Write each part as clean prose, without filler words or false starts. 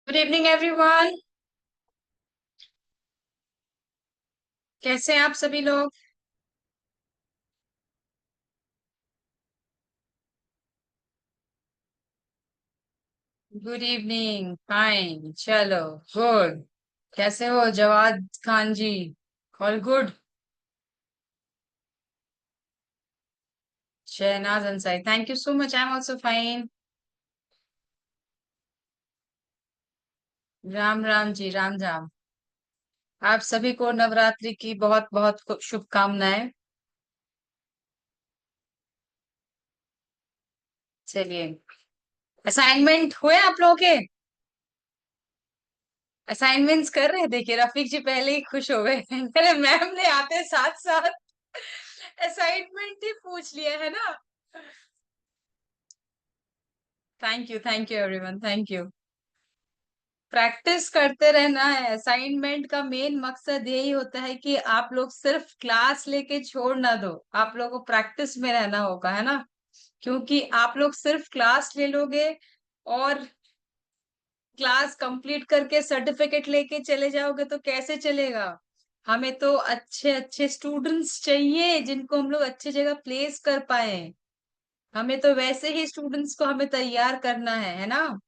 Good evening everyone. कैसे हैं आप सभी लोग? Good evening. फाइन, चलो। गुड। कैसे हो Jawad Khan ji? All good. Shahnaz Ansari, thank you so much. I am also fine. Ram Ram ji, Ram Ram. आप सभी को नवरात्रि की बहुत बहुत शुभकामनाएं। चलिए, असाइनमेंट हुए आप लोगों के? असाइनमेंट्स कर रहे हैं? देखिए, रफीक जी पहले ही खुश हो गए। अरे मैम ने आते साथ साथ असाइनमेंट ही पूछ लिया है ना। Thank you everyone, thank you. Practice करते रहना है। असाइनमेंट का मेन मकसद यही होता है कि आप लोग सिर्फ क्लास लेके छोड़ ना दो, आप लोगों को प्रैक्टिस में रहना होगा, है ना। क्योंकि आप लोग सिर्फ क्लास ले लोगे और क्लास कंप्लीट करके सर्टिफिकेट लेके चले जाओगे तो कैसे चलेगा। हमें तो अच्छे अच्छे स्टूडेंट्स चाहिए जिनको हम लोग अच्छी जगह प्लेस कर पाए। हमें तो वैसे ही स्टूडेंट्स को हमें तैयार करना है ना।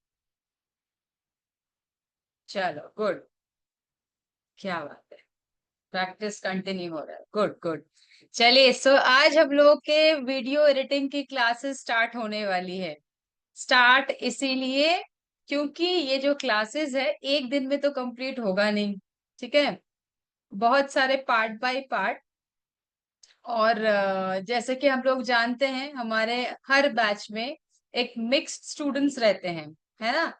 चलो, गुड। क्या बात है। प्रैक्टिस कंटिन्यू हो रहा है, गुड गुड। चलिए, सो आज हम लोग के वीडियो एडिटिंग की क्लासेस स्टार्ट होने वाली है। स्टार्ट इसीलिए क्योंकि ये जो क्लासेस है एक दिन में तो कंप्लीट होगा नहीं। ठीक है। बहुत सारे पार्ट बाय पार्ट। और जैसे कि हम लोग जानते हैं हमारे हर बैच में एक मिक्स्ड स्टूडेंट्स रहते हैं, है ना।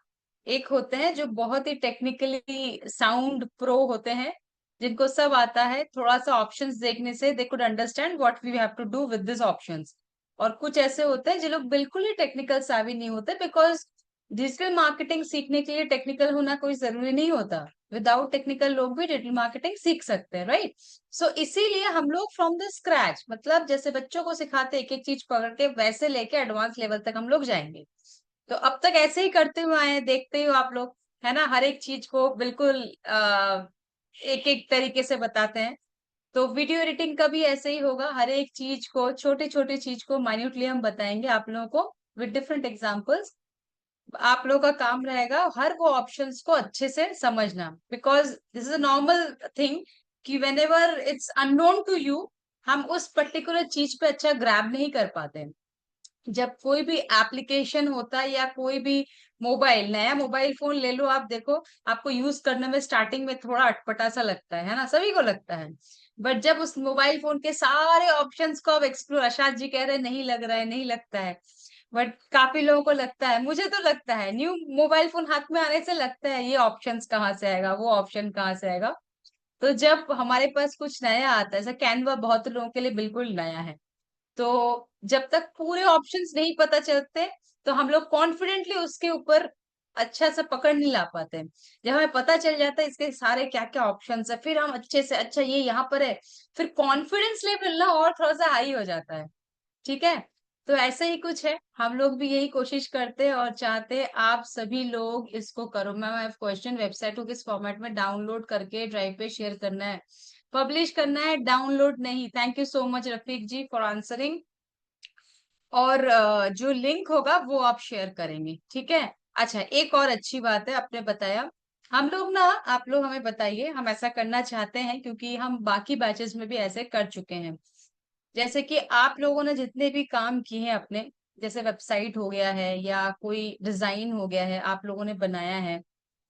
एक होते हैं जो बहुत ही टेक्निकली साउंड प्रो होते हैं, जिनको सब आता है, थोड़ा सा ऑप्शंस देखने से they could understand what we have to do with this options. और कुछ ऐसे होते हैं जो लोग बिल्कुल ही टेक्निकल सावी नहीं होते, बिकॉज डिजिटल मार्केटिंग सीखने के लिए टेक्निकल होना कोई जरूरी नहीं होता। विदाउट टेक्निकल लोग भी डिजिटल मार्केटिंग सीख सकते हैं, राइट। सो इसीलिए हम लोग फ्रॉम द स्क्रैच, मतलब जैसे बच्चों को सिखाते एक एक चीज पकड़ के, वैसे लेके एडवांस लेवल तक हम लोग जाएंगे। तो अब तक ऐसे ही करते हुए आए हैं, देखते ही हो आप लोग, है ना। हर एक चीज को बिल्कुल एक एक तरीके से बताते हैं। तो वीडियो एडिटिंग का भी ऐसे ही होगा, हर एक चीज को, छोटे छोटे चीज को माइन्यूटली हम बताएंगे आप लोगों को विद डिफरेंट एग्जांपल्स। आप लोगों का काम रहेगा हर वो ऑप्शंस को अच्छे से समझना, because this is a normal thing कि whenever it's unknown to you, हम उस पर्टिकुलर चीज पे अच्छा ग्रैब नहीं कर पाते। जब कोई भी एप्लीकेशन होता है या कोई भी मोबाइल, नया मोबाइल फोन ले लो आप, देखो आपको यूज करने में स्टार्टिंग में थोड़ा अटपटा सा लगता है ना, सभी को लगता है। बट जब उस मोबाइल फोन के सारे ऑप्शंस को आप एक्सप्लोर, आशाद जी कह रहे हैं नहीं लग रहा है, नहीं लगता है, बट काफी लोगों को लगता है, मुझे तो लगता है, न्यू मोबाइल फोन हाथ में आने से लगता है ये ऑप्शंस कहाँ से आएगा, वो ऑप्शन कहाँ से आएगा। तो जब हमारे पास कुछ नया आता है, जैसे कैनवा बहुत लोगों के लिए बिल्कुल नया है, तो जब तक पूरे ऑप्शंस नहीं पता चलते तो हम लोग कॉन्फिडेंटली उसके ऊपर अच्छा से पकड़ नहीं ला पाते हैं। जब हमें पता चल जाता है इसके सारे क्या क्या ऑप्शंस है, फिर हम अच्छे से, अच्छा ये यहाँ पर है, फिर कॉन्फिडेंस लेवल ना और थोड़ा सा हाई हो जाता है। ठीक है। तो ऐसा ही कुछ है, हम लोग भी यही कोशिश करते हैं और चाहते हैं आप सभी लोग इसको करो। मैं क्वेश्चन वेबसाइट को किस फॉर्मेट में डाउनलोड करके ड्राइव पे शेयर करना है, पब्लिश करना है, डाउनलोड नहीं। Thank you so much Rafiq ji for answering. और जो लिंक होगा वो आप शेयर करेंगे, ठीक है। अच्छा, एक और अच्छी बात है आपने बताया, हम लोग ना, आप लोग हमें बताइए, हम ऐसा करना चाहते हैं क्योंकि हम बाकी बैचेस में भी ऐसे कर चुके हैं। जैसे कि आप लोगों ने जितने भी काम किए हैं अपने, जैसे वेबसाइट हो गया है या कोई डिजाइन हो गया है आप लोगों ने बनाया है,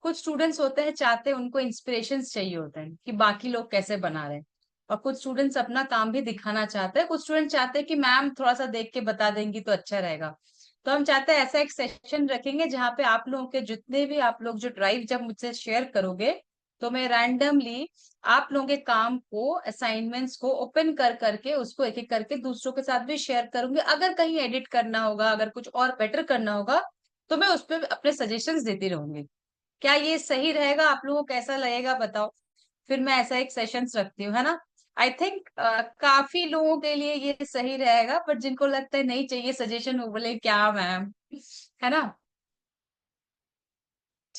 कुछ स्टूडेंट्स होते हैं चाहते हैं, उनको इंस्पिरेशन चाहिए होते हैं कि बाकी लोग कैसे बना रहे हैं। और कुछ स्टूडेंट्स अपना काम भी दिखाना चाहते हैं, कुछ स्टूडेंट चाहते हैं कि मैम थोड़ा सा देख के बता देंगी तो अच्छा रहेगा। तो हम चाहते हैं ऐसा एक सेशन रखेंगे जहाँ पे आप लोगों के जितने भी, आप लोग जो ड्राइव जब मुझसे शेयर करोगे, तो मैं रैंडमली आप लोगों के काम को, असाइनमेंट्स को ओपन कर करके उसको एक एक करके दूसरों के साथ भी शेयर करूंगी। अगर कहीं एडिट करना होगा, अगर कुछ और बेटर करना होगा, तो मैं उस पर अपने सजेशंस देती रहूंगी। क्या ये सही रहेगा? आप लोगों को कैसा लगेगा बताओ। फिर मैं ऐसा एक सेशंस रखती हूँ, है ना। आई थिंक काफी लोगों के लिए ये सही रहेगा, बट जिनको लगता है नहीं चाहिए सजेशन वो बोले क्या मैम, है ना।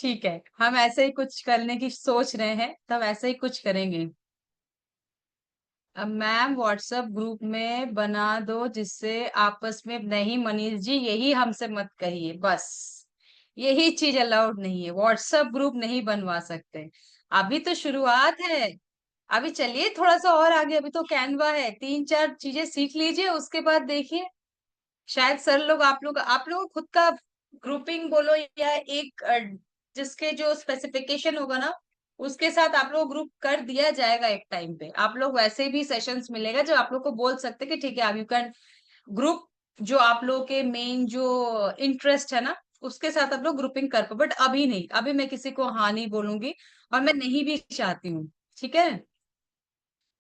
ठीक है, हम ऐसे ही कुछ करने की सोच रहे हैं, तब ऐसे ही कुछ करेंगे। अब मैम व्हाट्सएप ग्रुप में बना दो जिससे आपस में, नहीं मनीष जी यही हमसे मत कहिए, बस यही चीज अलाउड नहीं है, व्हाट्सएप ग्रुप नहीं बनवा सकते। अभी तो शुरुआत है, अभी चलिए थोड़ा सा और आगे, अभी तो कैनवा है, 3-4 चीजें सीख लीजिए, उसके बाद देखिए शायद सर लोग आप लोग खुद का ग्रुपिंग बोलो या एक जिसके जो स्पेसिफिकेशन होगा ना, उसके साथ आप लोग ग्रुप कर दिया जाएगा एक टाइम पे। आप लोग वैसे भी सेशंस मिलेगा जो आप लोग को बोल सकते हैं कि ठीक है आप यू कैन ग्रुप, जो आप लोग के मेन जो इंटरेस्ट है ना, उसके साथ आप लोग ग्रुपिंग कर पाओ, बट अभी नहीं, अभी मैं किसी को हाँ नहीं बोलूंगी, और मैं नहीं भी चाहती हूँ। ठीक है।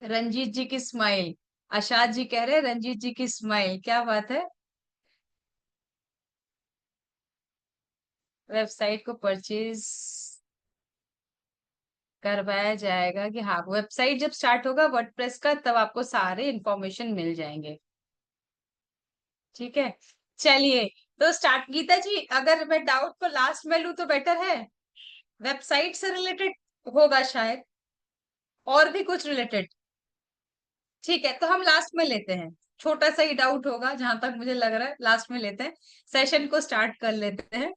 रंजीत जी की स्माइल, आशाद जी कह रहे हैं रंजीत जी की स्माइल, क्या बात है। वेबसाइट को परचेज करवाया जाएगा कि हाँ, वेबसाइट जब स्टार्ट होगा वर्डप्रेस का तब आपको सारे इंफॉर्मेशन मिल जाएंगे। ठीक है, चलिए तो स्टार्ट। गीता जी अगर मैं डाउट को लास्ट में लूँ तो बेटर है, वेबसाइट से रिलेटेड होगा शायद, और भी कुछ रिलेटेड। ठीक है, तो हम लास्ट में लेते हैं, छोटा सा ही डाउट होगा जहां तक मुझे लग रहा है, लास्ट में लेते हैं, सेशन को स्टार्ट कर लेते हैं।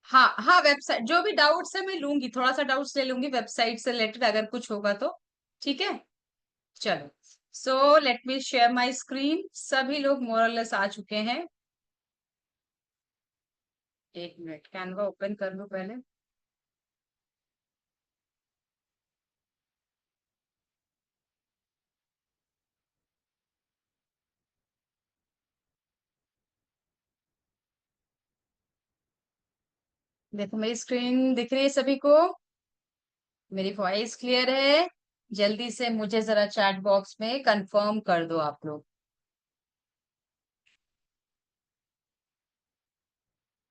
हाँ हाँ, वेबसाइट जो भी डाउट्स है मैं लूंगी, थोड़ा सा डाउट्स ले लूंगी वेबसाइट से रिलेटेड अगर कुछ होगा तो। ठीक है, चलो। So let me share my screen, सभी लोग मोरलेस आ चुके हैं। एक मिनट, कैनवा ओपन कर लूं पहले। देखो मेरी स्क्रीन दिख रही है सभी को, मेरी वॉइस क्लियर है। जल्दी से मुझे जरा चैट बॉक्स में कंफर्म कर दो आप लोग।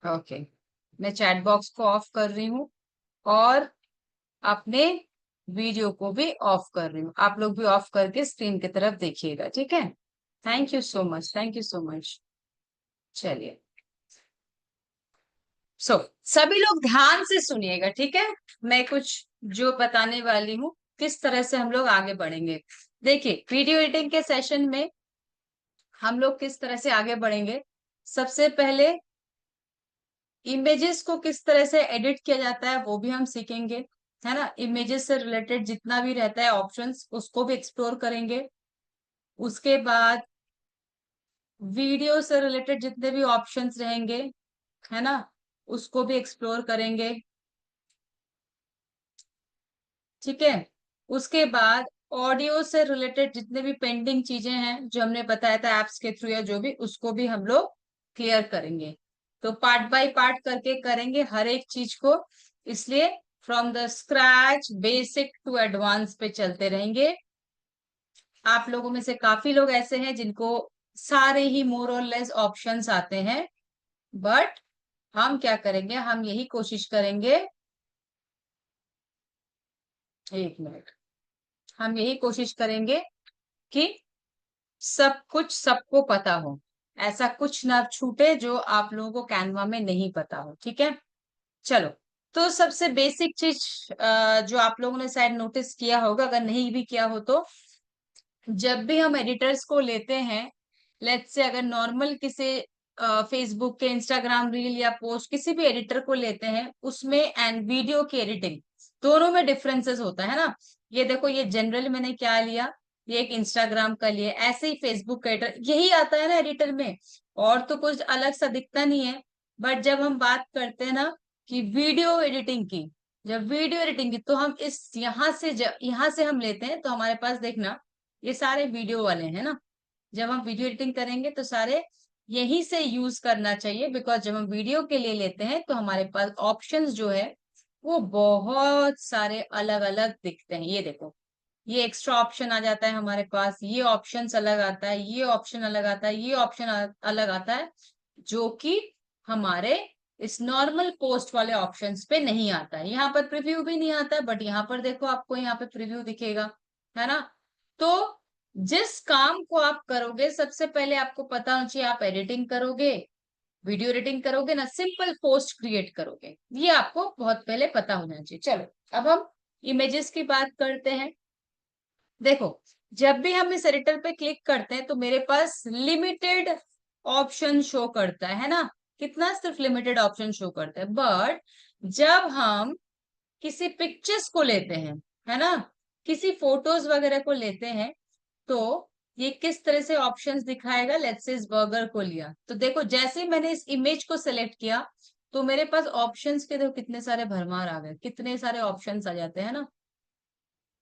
ओके, मैं चैट बॉक्स को ऑफ कर रही हूँ, और अपने वीडियो को भी ऑफ कर रही हूँ, आप लोग भी ऑफ करके स्क्रीन की तरफ देखिएगा। ठीक है, thank you so much, thank you so much. चलिए, सभी लोग ध्यान से सुनिएगा, ठीक है। मैं कुछ जो बताने वाली हूँ, किस तरह से हम लोग आगे बढ़ेंगे। देखिए वीडियो एडिटिंग के सेशन में हम लोग किस तरह से आगे बढ़ेंगे। सबसे पहले इमेजेस को किस तरह से एडिट किया जाता है वो भी हम सीखेंगे, है ना। इमेजेस से रिलेटेड जितना भी रहता है ऑप्शंस, उसको भी एक्सप्लोर करेंगे। उसके बाद वीडियो से रिलेटेड जितने भी ऑप्शंस रहेंगे, है ना, उसको भी एक्सप्लोर करेंगे। ठीक है, उसके बाद ऑडियो से रिलेटेड जितने भी पेंडिंग चीजें हैं जो हमने बताया था एप्स के थ्रू या जो भी, उसको भी हम लोग क्लियर करेंगे। तो पार्ट बाय पार्ट करके करेंगे हर एक चीज को, इसलिए from the scratch basic to advance पे चलते रहेंगे। आप लोगों में से काफी लोग ऐसे हैं जिनको सारे ही मोर और लेस ऑप्शंस आते हैं, बट हम क्या करेंगे, हम यही कोशिश करेंगे, एक मिनट, हम यही कोशिश करेंगे कि सब कुछ सबको पता हो, ऐसा कुछ ना छूटे जो आप लोगों को कैनवा में नहीं पता हो। ठीक है, चलो। तो सबसे बेसिक चीज जो आप लोगों ने शायद नोटिस किया होगा, अगर नहीं भी किया हो तो, जब भी हम एडिटर्स को लेते हैं, लेट्स से अगर नॉर्मल किसी फेसबुक के इंस्टाग्राम रील या पोस्ट किसी भी एडिटर को लेते हैं, उसमें एंड वीडियो की एडिटिंग दोनों में डिफरेंसेस होता है ना। ये देखो, ये जनरल मैंने क्या लिया, ये एक इंस्टाग्राम का लिया, ऐसे ही फेसबुक का एडिटर यही आता है ना एडिटर में, और तो कुछ अलग सा दिखता नहीं है। बट जब हम बात करते हैं ना कि वीडियो एडिटिंग की, जब वीडियो एडिटिंग की, तो हम इस यहाँ से हम लेते हैं, तो हमारे पास देखना ये सारे वीडियो वाले हैं ना। जब हम वीडियो एडिटिंग करेंगे तो सारे यहीं से यूज करना चाहिए, बिकॉज जब हम वीडियो के लिए लेते हैं तो हमारे पास ऑप्शंस जो है वो बहुत सारे अलग अलग दिखते हैं। ये देखो, ये एक्स्ट्रा ऑप्शन आ जाता है हमारे पास, ये ऑप्शंस अलग आता है, ये ऑप्शन अलग आता है, ये ऑप्शन अलग आता है, जो कि हमारे इस नॉर्मल पोस्ट वाले ऑप्शंस पे नहीं आता है। यहाँ पर प्रीव्यू भी नहीं आता है, बट यहाँ पर देखो आपको यहाँ पे प्रीव्यू दिखेगा, है ना। तो जिस काम को आप करोगे सबसे पहले आपको पता होना चाहिए, आप एडिटिंग करोगे वीडियो एडिटिंग करोगे ना, सिंपल पोस्ट क्रिएट करोगे, ये आपको बहुत पहले पता होना चाहिए। चलो अब हम इमेजेस की बात करते हैं। देखो, जब भी हम इस एडिटर पे क्लिक करते हैं तो मेरे पास लिमिटेड ऑप्शन शो करता है ना, कितना, सिर्फ लिमिटेड ऑप्शन शो करता है। बट जब हम किसी पिक्चर्स को लेते हैं, है ना, किसी फोटोज वगैरह को लेते हैं, तो ये किस तरह से ऑप्शंस दिखाएगा। लेट्स से इस बर्गर को लिया, तो देखो जैसे ही मैंने इस इमेज को सेलेक्ट किया तो मेरे पास ऑप्शंस के देखो कितने सारे भरमार आ गए, कितने सारे ऑप्शंस आ जाते हैं ना,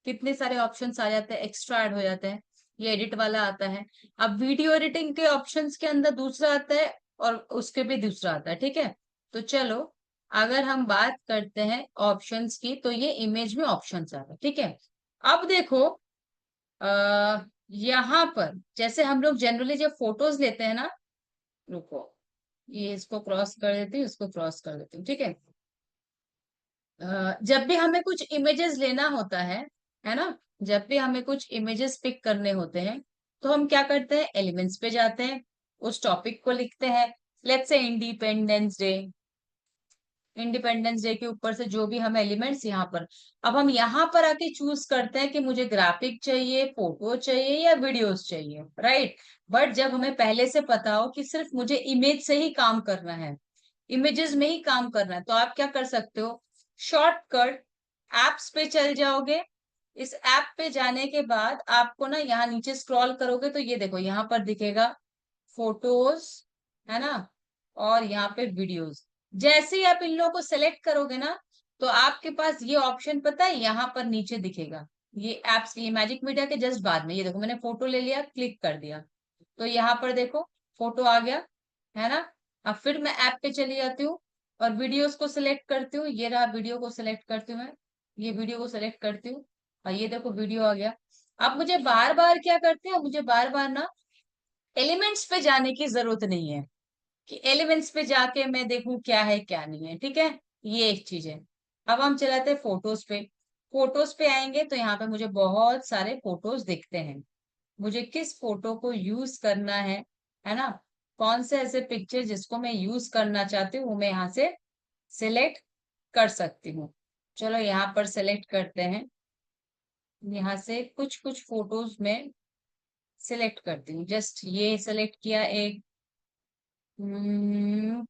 कितने सारे ऑप्शंस आ जाते हैं, एक्स्ट्रा ऐड हो जाते हैं। ये एडिट वाला आता है। अब वीडियो एडिटिंग के ऑप्शंस के अंदर दूसरा आता है और उसके भी दूसरा आता है, ठीक है। तो चलो, अगर हम बात करते हैं ऑप्शंस की, तो ये इमेज में ऑप्शंस आ रहा है, ठीक है। अब देखो, आ, यहाँ पर जैसे हम लोग जनरली जब फोटोज लेते हैं ना, रुको, ये इसको क्रॉस कर देती हूँ, इसको क्रॉस कर देती हूँ, ठीक है। जब भी हमें कुछ इमेजेस लेना होता है ना, जब भी हमें कुछ इमेजेस पिक करने होते हैं, तो हम क्या करते हैं, एलिमेंट्स पे जाते हैं, उस टॉपिक को लिखते हैं। Let's say independence day, independence day के ऊपर से जो भी हम एलिमेंट्स यहाँ पर, अब हम यहाँ पर आके चूज करते हैं कि मुझे ग्राफिक चाहिए, फोटो चाहिए या वीडियोस चाहिए, राइट। बट जब हमें पहले से पता हो कि सिर्फ मुझे इमेज से ही काम करना है, इमेजेस में ही काम करना है, तो आप क्या कर सकते हो, शॉर्टकट एप्स पे चल जाओगे। इस ऐप पे जाने के बाद आपको ना यहाँ नीचे स्क्रॉल करोगे तो ये देखो यहाँ पर दिखेगा फोटोज, है ना, और यहाँ पे वीडियोस। जैसे ही आप इन लोगों को सेलेक्ट करोगे ना, तो आपके पास ये ऑप्शन पता है यहाँ पर नीचे दिखेगा। ये एप्स, ये मैजिक मीडिया के जस्ट बाद में, ये देखो मैंने फोटो ले लिया, क्लिक कर दिया, तो यहाँ पर देखो फोटो आ गया, है ना। अब फिर मैं ऐप पे चली जाती हूँ और वीडियोस को सिलेक्ट करती हूँ, ये रहा वीडियो को सिलेक्ट करती हूँ मैं, ये वीडियो को सिलेक्ट करती हूँ और ये देखो वीडियो आ गया। अब मुझे बार बार क्या करते हैं, मुझे बार बार ना एलिमेंट्स पे जाने की जरूरत नहीं है कि एलिमेंट्स पे जाके मैं देखूं क्या है क्या नहीं है, ठीक है। ये एक चीज है। अब हम चलाते हैं फोटोज पे। फोटोज पे आएंगे तो यहाँ पे मुझे बहुत सारे फोटोज दिखते हैं। मुझे किस फोटो को यूज करना है ना, कौन से ऐसे पिक्चर जिसको मैं यूज करना चाहती हूँ वो मैं यहाँ से सिलेक्ट कर सकती हूँ। चलो यहाँ पर सिलेक्ट करते हैं, यहाँ से कुछ कुछ फोटोज में सिलेक्ट करती हूँ। जस्ट ये सिलेक्ट किया एक, हम्म,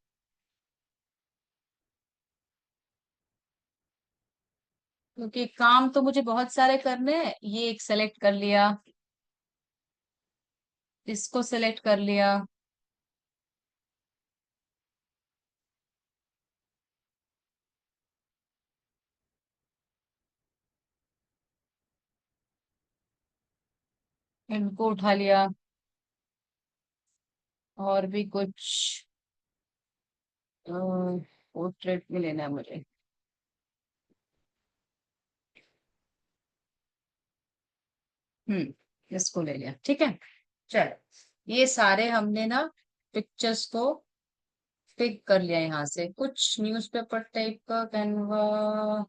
क्योंकि काम तो मुझे बहुत सारे करने हैं, ये एक सेलेक्ट कर लिया, इसको सेलेक्ट कर लिया, इनको उठा लिया, और भी कुछ पोर्ट्रेट में लेना है मुझे। इसको ले लिया, ठीक है। चलो, ये सारे हमने ना पिक्चर्स को पिक कर लिया। यहाँ से कुछ न्यूज़पेपर टाइप का कैनवा,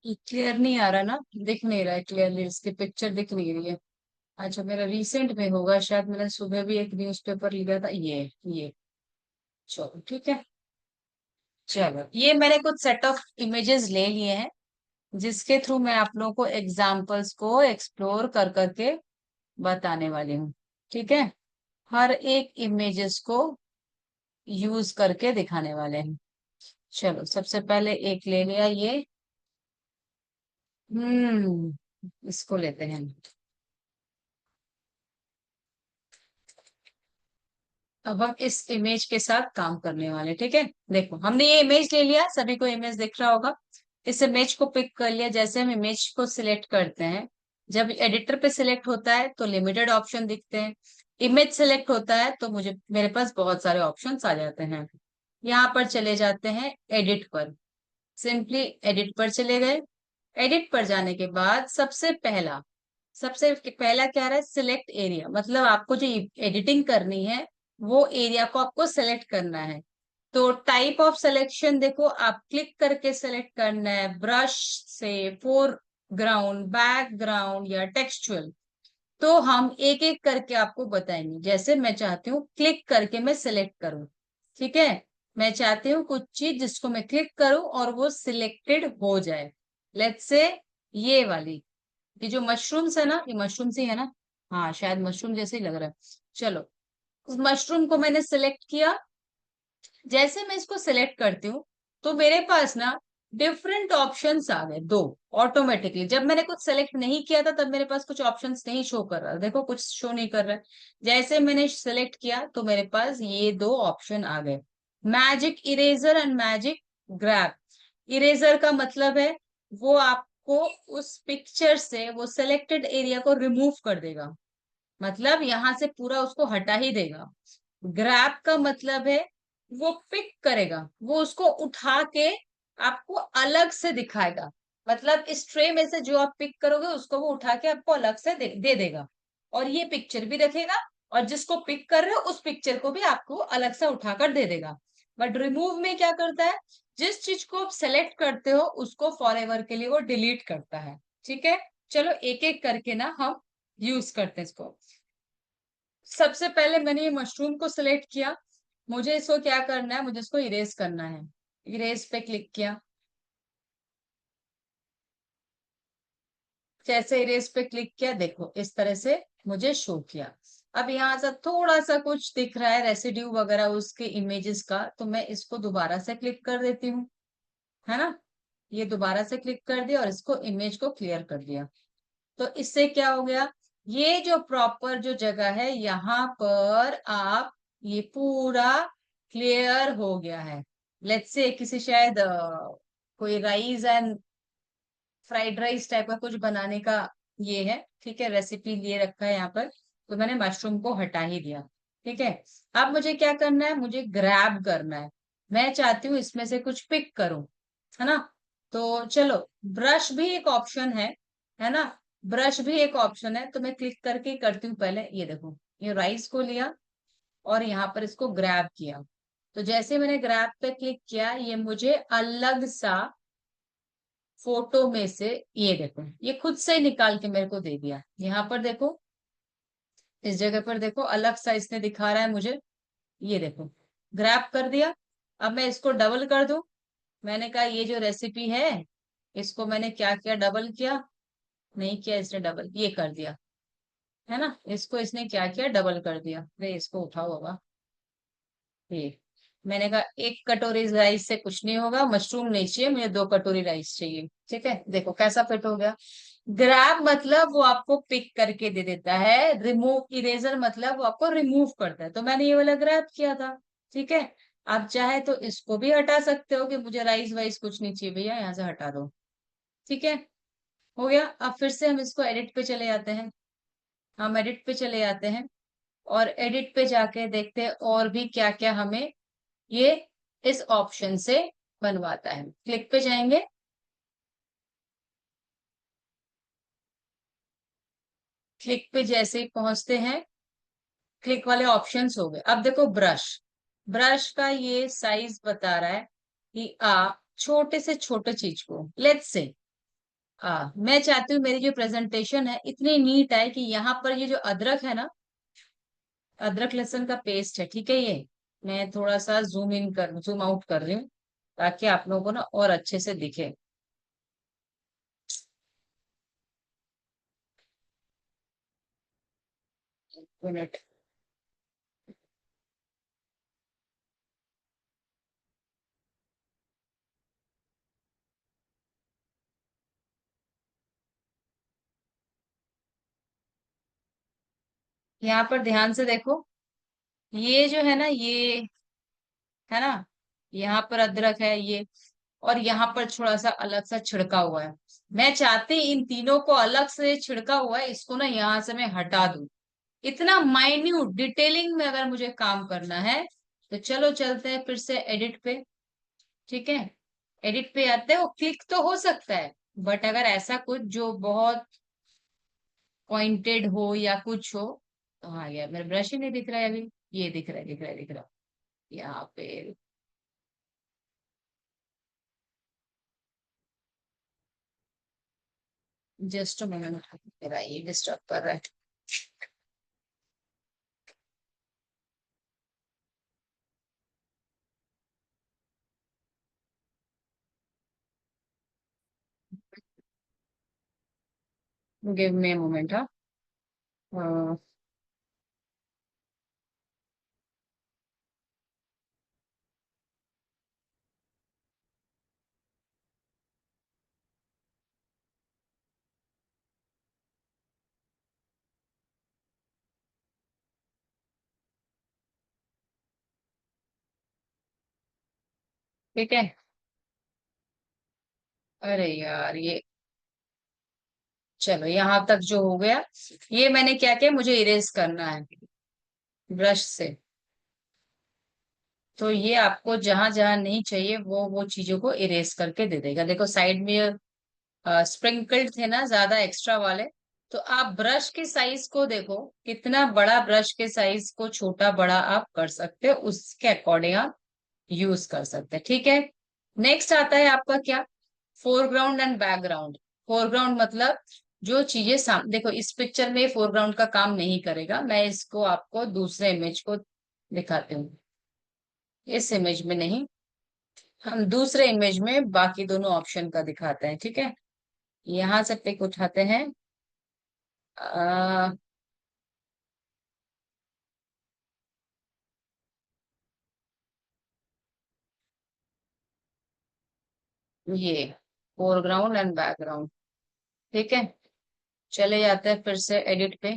क्लियर नहीं आ रहा ना, दिख नहीं रहा है क्लियरली, इसकी पिक्चर दिख नहीं रही है। अच्छा, मेरा रिसेंट में होगा शायद, मैंने सुबह भी एक न्यूज़पेपर लिया था, ये चलो ठीक है। चलो, ये मैंने कुछ सेट ऑफ इमेजेस ले लिए हैं जिसके थ्रू मैं आप लोगों को एग्जाम्पल्स को एक्सप्लोर कर करके बताने वाली हूँ, ठीक है। हर एक इमेजेस को यूज करके दिखाने वाले हैं। चलो, सबसे पहले एक ले लिया ये, इसको लेते हैं। अब हम इस इमेज के साथ काम करने वाले, ठीक है। देखो, हमने ये इमेज ले लिया, सभी को इमेज दिख रहा होगा। इस इमेज को पिक कर लिया। जैसे हम इमेज को सिलेक्ट करते हैं जब एडिटर पे सिलेक्ट होता है तो लिमिटेड ऑप्शन दिखते हैं, इमेज सिलेक्ट होता है तो मुझे मेरे पास बहुत सारे ऑप्शंस आ जाते हैं। यहाँ पर चले जाते हैं एडिट पर, सिंपली एडिट पर चले गए। एडिट पर जाने के बाद सबसे पहला क्या रहा है, सिलेक्ट एरिया, मतलब आपको जो एडिटिंग करनी है वो एरिया को आपको सेलेक्ट करना है। तो टाइप ऑफ सिलेक्शन देखो, आप क्लिक करके सेलेक्ट करना है, ब्रश से, फोरग्राउंड, बैकग्राउंड या टेक्सचुअल। तो हम एक एक करके आपको बताएंगे। जैसे मैं चाहती हूँ क्लिक करके मैं सिलेक्ट करूँ, ठीक है। मैं चाहती हूँ कुछ चीज जिसको मैं क्लिक करूँ और वो सिलेक्टेड हो जाए। लेट्स से ये वाली, ये जो मशरूम्स है ना, ये मशरूम से है ना, हाँ शायद मशरूम जैसे ही लग रहा है। चलो, उस मशरूम को मैंने सिलेक्ट किया। जैसे मैं इसको सिलेक्ट करती हूँ तो मेरे पास ना डिफरेंट ऑप्शंस आ गए दो, ऑटोमेटिकली। जब मैंने कुछ सेलेक्ट नहीं किया था तब मेरे पास कुछ ऑप्शंस नहीं शो कर रहा, देखो कुछ शो नहीं कर रहा है। जैसे मैंने सेलेक्ट किया तो मेरे पास ये दो ऑप्शन आ गए, magic eraser and magic grab. Eraser का मतलब है वो आपको उस पिक्चर से वो सिलेक्टेड एरिया को रिमूव कर देगा, मतलब यहां से पूरा उसको हटा ही देगा। ग्रैब का मतलब है वो पिक करेगा, वो उसको उठा के आपको अलग से दिखाएगा, मतलब इस ट्रे में से जो आप पिक करोगे उसको वो उठा के आपको अलग से दे देगा, और ये पिक्चर भी रखेगा, और जिसको पिक कर रहे हो उस पिक्चर को भी आपको अलग से उठाकर दे देगा। बट रिमूव में क्या करता है, जिस चीज को आप सेलेक्ट करते हो उसको फॉर एवर के लिए वो डिलीट करता है। ठीक है, चलो एक एक करके ना हम यूज करते हैं इसको। सबसे पहले मैंने ये मशरूम को सिलेक्ट किया, मुझे इसको क्या करना है, मुझे इसको इरेज करना है। इरेज पे क्लिक किया, जैसे इरेज पे क्लिक किया देखो इस तरह से मुझे शो किया। अब यहाँ से थोड़ा सा कुछ दिख रहा है रेसिड्यू वगैरह उसके इमेजेस का, तो मैं इसको दोबारा से क्लिक कर देती हूँ, है ना। ये दोबारा से क्लिक कर दिया और इसको इमेज को क्लियर कर दिया। तो इससे क्या हो गया, ये जो प्रॉपर जो जगह है यहाँ पर आप, ये पूरा क्लियर हो गया है। लेट्स से किसी शायद कोई rice and fried rice type का कुछ बनाने का ये है, ठीक है, रेसिपी लिए रखा है यहाँ पर। तो मैंने मशरूम को हटा ही दिया, ठीक है। अब मुझे क्या करना है, मुझे ग्रैब करना है, मैं चाहती हूँ इसमें से कुछ पिक करूं, है ना। तो चलो, ब्रश भी एक ऑप्शन है ना, ब्रश भी एक ऑप्शन है, तो मैं क्लिक करके ही करती हूँ। पहले ये देखो, ये राइस को लिया और यहाँ पर इसको ग्रैब किया। तो जैसे मैंने ग्रैब पे क्लिक किया, ये मुझे अलग सा फोटो में से, ये देखो ये खुद से ही निकाल के मेरे को दे दिया। यहाँ पर देखो, इस जगह पर देखो अलग सा इसने दिखा रहा है मुझे, ये देखो ग्रैब कर दिया। अब मैं इसको डबल कर दूं, मैंने कहा ये जो रेसिपी है इसको मैंने क्या किया, डबल किया, नहीं किया इसने डबल, ये कर दिया, है ना। इसको इसने क्या किया, डबल कर दिया। अरे इसको उठाओ होगा, ये मैंने कहा एक कटोरी राइस से कुछ नहीं होगा, मशरूम नहीं चाहिए मुझे, 2 कटोरी राइस चाहिए। ठीक है, देखो कैसा फिट हो गया। ग्रैब मतलब वो आपको पिक करके दे देता है, रिमूव इरेजर मतलब वो आपको रिमूव करता है। तो मैंने ये वाला ग्रैब किया था, ठीक है। आप चाहे तो इसको भी हटा सकते हो कि मुझे राइस वाइस कुछ नहीं चाहिए भैया, यहाँ से हटा दो, ठीक है। हो गया। अब फिर से हम इसको एडिट पे चले जाते हैं, हम एडिट पे चले जाते हैं और एडिट पे जाके देखते हैं और भी क्या क्या हमें ये इस ऑप्शन से बनवाता है। क्लिक पे जाएंगे, क्लिक पे जैसे ही पहुंचते हैं, क्लिक वाले ऑप्शंस हो गए। अब देखो ब्रश, ब्रश का ये साइज बता रहा है कि आप छोटे से छोटे चीज को, लेट्स से मैं चाहती हूँ मेरी जो प्रेजेंटेशन है इतनी नीट है कि यहाँ पर ये जो अदरक है ना, अदरक लहसुन का पेस्ट है, ठीक है, ये मैं थोड़ा सा जूम आउट कर रही हूँ ताकि आप लोगों को ना और अच्छे से दिखे। एक मिनट, यहाँ पर ध्यान से देखो, ये जो है ना, ये है ना, यहाँ पर अदरक है ये, और यहाँ पर थोड़ा सा अलग सा छिड़का हुआ है। मैं चाहती इन तीनों को अलग से छिड़का हुआ है, इसको ना यहाँ से मैं हटा दूं। इतना माइन्यूट डिटेलिंग में अगर मुझे काम करना है तो चलो चलते हैं फिर से एडिट पे। ठीक है, एडिट पे आते हो, क्लिक तो हो सकता है, बट अगर ऐसा कुछ जो बहुत पॉइंटेड हो या कुछ हो, तो हाँ यार मेरा ब्रश ही नहीं दिख रहा है अभी। ये दिख रहा है, दिख रहा है, दिख रहा है यहाँ पे। जस्ट मिनट, मेरा ये डिस्टर्ब कर रहा है। Give me moment. हाँ, ठीक है। अरे यार ये, चलो यहाँ तक जो हो गया, ये मैंने क्या किया, मुझे इरेज करना है ब्रश से। तो ये आपको जहां जहां नहीं चाहिए वो चीजों को इरेज करके दे देगा। देखो साइड में स्प्रिंकल्ड थे ना ज्यादा एक्स्ट्रा वाले, तो आप ब्रश के साइज को देखो, कितना बड़ा ब्रश के साइज को छोटा बड़ा आप कर सकते हो, उसके अकॉर्डिंग आप यूज कर सकते हैं। ठीक है, नेक्स्ट आता है आपका क्या, फोरग्राउंड एंड बैकग्राउंड। फोरग्राउंड मतलब जो चीजें सामने, देखो इस पिक्चर में फोरग्राउंड का काम नहीं करेगा, मैं इसको आपको दूसरे इमेज को दिखाती हूँ। इस इमेज में नहीं, हम दूसरे इमेज में बाकी दोनों ऑप्शन का दिखाते हैं। ठीक है, यहाँ से पिक उठाते हैं। आ, ये फोरग्राउंड एंड बैकग्राउंड। ठीक है, चले जाते हैं फिर से एडिट पे।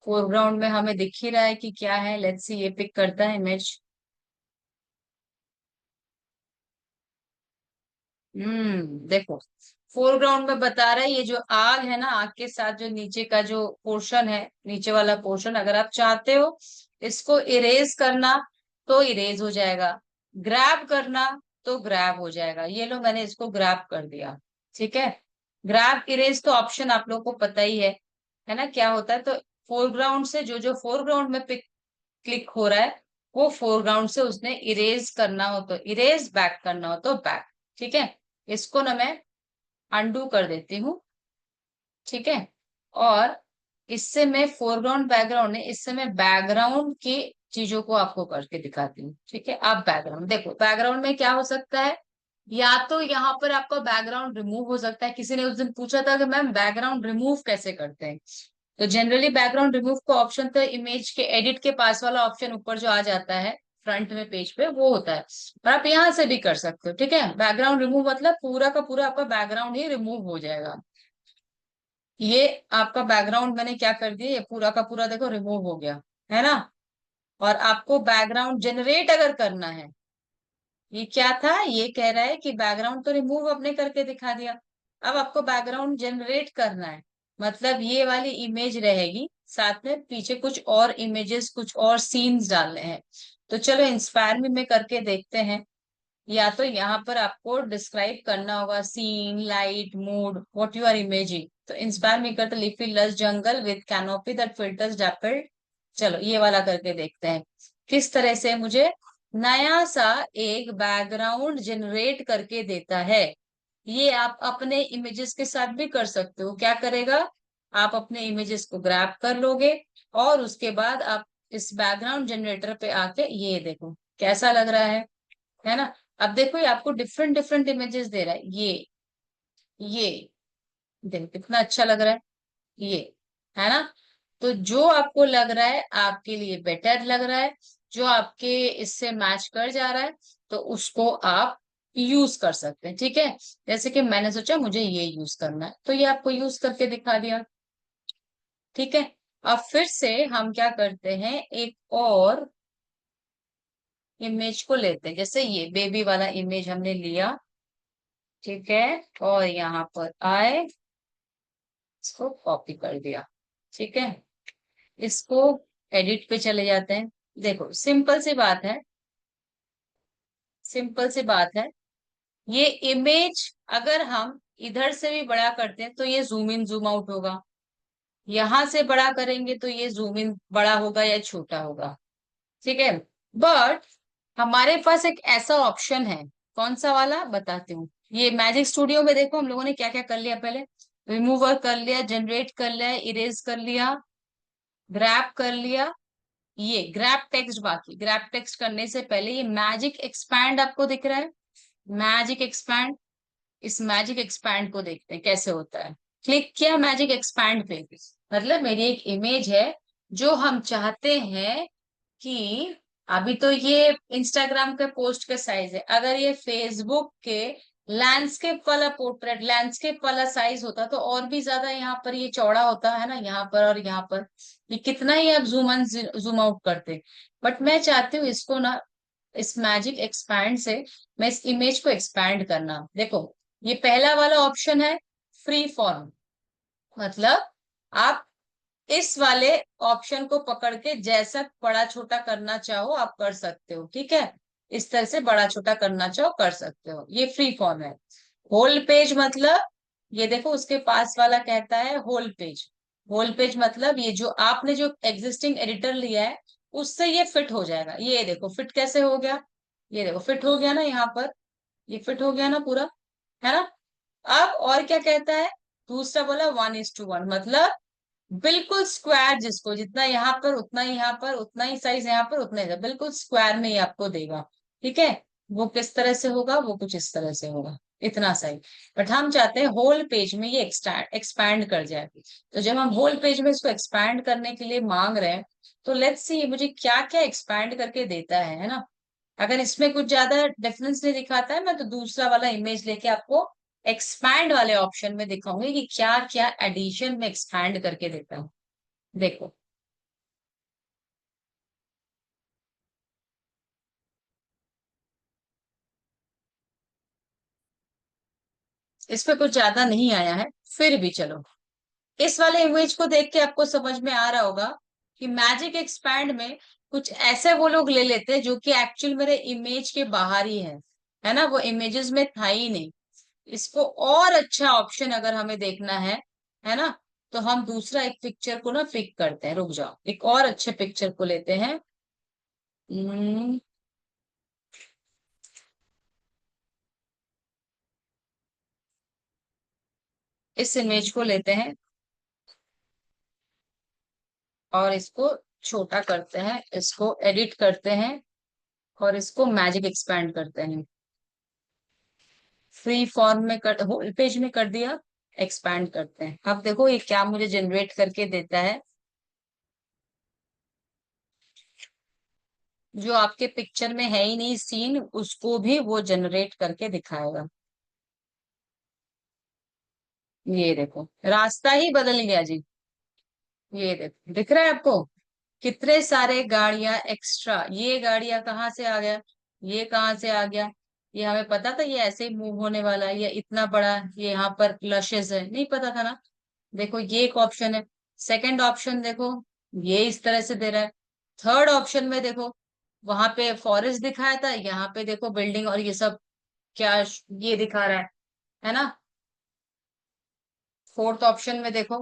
फोरग्राउंड में हमें दिख ही रहा है कि क्या है, लेट्स सी ये पिक करता है इमेज। देखो फोरग्राउंड में बता रहा है, ये जो आग है ना, आग के साथ जो नीचे का जो पोर्शन है, नीचे वाला पोर्शन, अगर आप चाहते हो इसको इरेज करना तो इरेज हो जाएगा, ग्रैब करना तो ग्रैब हो जाएगा। ये लो मैंने इसको ग्रैब कर दिया। ठीक है, ग्रैब इरेज तो ऑप्शन आप लोग को पता ही है ना क्या होता है। तो फोरग्राउंड से जो जो फोरग्राउंड में पिक क्लिक हो रहा है, वो फोरग्राउंड से उसने इरेज करना हो तो इरेज, बैक करना हो तो बैक। ठीक है, इसको ना मैं अनडू कर देती हूँ। ठीक है, और इससे मैं फोरग्राउंड बैकग्राउंड है, इससे मैं बैकग्राउंड की चीजों को आपको करके दिखाती हूँ। ठीक है, आप बैकग्राउंड देखो, बैकग्राउंड में क्या हो सकता है, या तो यहाँ पर आपका बैकग्राउंड रिमूव हो सकता है। किसी ने उस दिन पूछा था कि मैम बैकग्राउंड रिमूव कैसे करते हैं। तो जनरली बैकग्राउंड रिमूव का ऑप्शन तो इमेज के एडिट के पास वाला ऑप्शन ऊपर जो आ जाता है फ्रंट में पेज पे, वो होता है। और आप यहाँ से भी कर सकते हो। ठीक है, बैकग्राउंड रिमूव मतलब पूरा का पूरा आपका बैकग्राउंड ही रिमूव हो जाएगा। ये आपका बैकग्राउंड मैंने क्या कर दिया, ये पूरा का पूरा देखो रिमूव हो गया, है ना। और आपको बैकग्राउंड जनरेट अगर करना है, ये क्या था, ये कह रहा है कि बैकग्राउंड तो रिमूव आपने करके दिखा दिया, अब आपको बैकग्राउंड जनरेट करना है। मतलब ये वाली इमेज रहेगी, साथ में पीछे कुछ और इमेजेस, कुछ और सीन्स डालने हैं। तो चलो इंस्पायर में करके देखते हैं। या तो यहाँ पर आपको डिस्क्राइब करना होगा scene, light, mood, what you are imaging. तो इंस्पायर मी करते leafy lush jungle with canopy that filters dappled. चलो ये वाला करके देखते हैं किस तरह से मुझे नया सा एक बैकग्राउंड जनरेट करके देता है। ये आप अपने इमेजेस के साथ भी कर सकते हो। क्या करेगा, आप अपने इमेजेस को ग्रैब कर लोगे और उसके बाद आप इस बैकग्राउंड जनरेटर पे आके ये देखो कैसा लग रहा है ना। अब देखो ये आपको डिफरेंट डिफरेंट इमेजेस दे रहा है। ये देखो कितना अच्छा लग रहा है ये, है ना। तो जो आपको लग रहा है आपके लिए बेटर लग रहा है, जो आपके इससे मैच कर जा रहा है, तो उसको आप यूज कर सकते हैं। ठीक है, जैसे कि मैंने सोचा मुझे ये यूज करना है तो ये आपको यूज करके दिखा दिया। ठीक है, अब फिर से हम क्या करते हैं, एक और इमेज को लेते हैं। जैसे ये बेबी वाला इमेज हमने लिया, ठीक है, और यहाँ पर आए, इसको कॉपी कर दिया। ठीक है, इसको एडिट पे चले जाते हैं। देखो सिंपल सी बात है, सिंपल सी बात है। ये इमेज अगर हम इधर से भी बड़ा करते हैं तो ये जूम इन जूम आउट होगा, यहां से बड़ा करेंगे तो ये जूम इन बड़ा होगा या छोटा होगा। ठीक है, बट हमारे पास एक ऐसा ऑप्शन है, कौन सा वाला बताती हूँ। ये मैजिक स्टूडियो में देखो हम लोगों ने क्या क्या कर लिया पहले। रिमूवर कर लिया, जनरेट कर लिया, इरेज कर लिया, ग्रैब कर लिया, ये ग्रैब टेक्स्ट। बाकी ग्रैब टेक्स्ट करने से पहले ये मैजिक एक्सपैंड आपको दिख रहा है, मैजिक एक्सपैंड। इस मैजिक एक्सपैंड को देखते हैं कैसे होता है। क्लिक किया मैजिक एक्सपैंड पे, मतलब मेरी एक इमेज है जो हम चाहते हैं कि, अभी तो ये इंस्टाग्राम के पोस्ट के साइज है, अगर ये फेसबुक के लैंडस्केप वाला पोर्ट्रेट, लैंडस्केप वाला साइज होता तो और भी ज्यादा यहाँ पर ये चौड़ा होता है ना, यहाँ पर और यहाँ पर, ये कितना ही आप जूम इन जूम आउट करते। बट मैं चाहती हूँ इसको ना, इस मैजिक एक्सपैंड से मैं इस इमेज को एक्सपैंड करना। देखो ये पहला वाला ऑप्शन है फ्री फॉर्म, मतलब आप इस वाले ऑप्शन को पकड़ के जैसा बड़ा छोटा करना चाहो आप कर सकते हो। ठीक है, इस तरह से बड़ा छोटा करना चाहो कर सकते हो, ये फ्री फॉर्म है। होल पेज मतलब, ये देखो उसके पास वाला कहता है होल पेज। होल पेज मतलब ये जो आपने जो एग्जिस्टिंग एडिटर लिया है उससे ये फिट हो जाएगा। ये देखो फिट कैसे हो गया, ये देखो फिट हो गया ना यहाँ पर, ये फिट हो गया ना पूरा, है ना। अब और क्या कहता है, दूसरा बोला 1:1, मतलब बिल्कुल स्क्वायर, जिसको जितना यहाँ पर उतना ही यहाँ पर, उतना ही साइज यहाँ पर उतना ही, बिल्कुल स्क्वायर में ही आपको देगा। ठीक है, वो किस तरह से होगा, वो कुछ इस तरह से होगा, इतना सही। बट हम चाहते हैं होल पेज में ये एक्सपैंड कर जाए। तो जब हम होल पेज में इसको एक्सपैंड करने के लिए मांग रहे हैं, तो लेट्स सी मुझे क्या क्या एक्सपैंड करके देता है ना। अगर इसमें कुछ ज्यादा डिफरेंस नहीं दिखाता है, मैं तो दूसरा वाला इमेज लेके आपको एक्सपैंड वाले ऑप्शन में दिखाऊंगी कि क्या क्या एडिशन में एक्सपैंड करके देता हूँ। देखो इस पे कुछ ज्यादा नहीं आया है, फिर भी चलो इस वाले इमेज को देख के आपको समझ में आ रहा होगा कि मैजिक एक्सपैंड में कुछ ऐसे वो लोग ले लेते हैं जो कि एक्चुअल मेरे इमेज के बाहर ही है ना, वो इमेजेस में था ही नहीं। इसको और अच्छा ऑप्शन अगर हमें देखना है ना, तो हम दूसरा एक पिक्चर को ना पिक करते हैं। रुक जाओ, एक और अच्छे पिक्चर को लेते हैं। हम्म, इस इमेज को लेते हैं और इसको छोटा करते हैं, इसको एडिट करते हैं और इसको मैजिक एक्सपैंड करते हैं। फ्री फॉर्म में कर, होल पेज में कर दिया, एक्सपैंड करते हैं। अब देखो ये क्या मुझे जनरेट करके देता है, जो आपके पिक्चर में है ही नहीं सीन उसको भी वो जनरेट करके दिखाएगा। ये देखो रास्ता ही बदल गया जी। ये देखो दिख रहा है आपको, कितने सारे गाड़ियां एक्स्ट्रा, ये गाड़ियां कहाँ से आ गया, ये कहाँ से आ गया। ये हमें पता था ये ऐसे ही मूव होने वाला है, ये इतना बड़ा, ये यहाँ पर लशेस है, नहीं पता था ना। देखो ये एक ऑप्शन है। सेकंड ऑप्शन देखो, ये इस तरह से दे रहा है। थर्ड ऑप्शन में देखो, वहां पे फॉरेस्ट दिखाया था, यहाँ पे देखो बिल्डिंग और ये सब क्या ये दिखा रहा है ना। फोर्थ ऑप्शन में देखो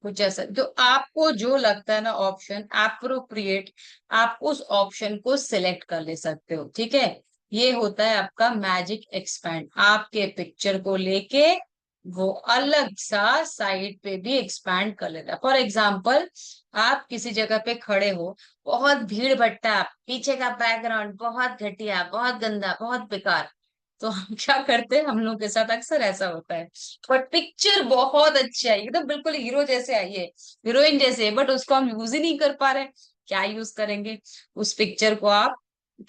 कुछ ऐसा, तो आपको जो लगता है ना ऑप्शन अप्रोप्रिएट, आप उस ऑप्शन को सिलेक्ट कर ले सकते हो। ठीक है, ये होता है आपका मैजिक एक्सपैंड, आपके पिक्चर को लेके वो अलग सा साइड पे भी एक्सपैंड कर लेता है। फॉर एग्जाम्पल आप किसी जगह पे खड़े हो, बहुत भीड़ भट्टा, पीछे का बैकग्राउंड बहुत घटिया, बहुत गंदा, बहुत बेकार, तो हम क्या करते हैं, हम लोग के साथ अक्सर ऐसा होता है। बट पिक्चर बहुत अच्छा है, एकदम बिल्कुल हीरो जैसे आई है, हीरोइन जैसे है, बट उसको हम यूज ही नहीं कर पा रहे। क्या यूज करेंगे, उस पिक्चर को आप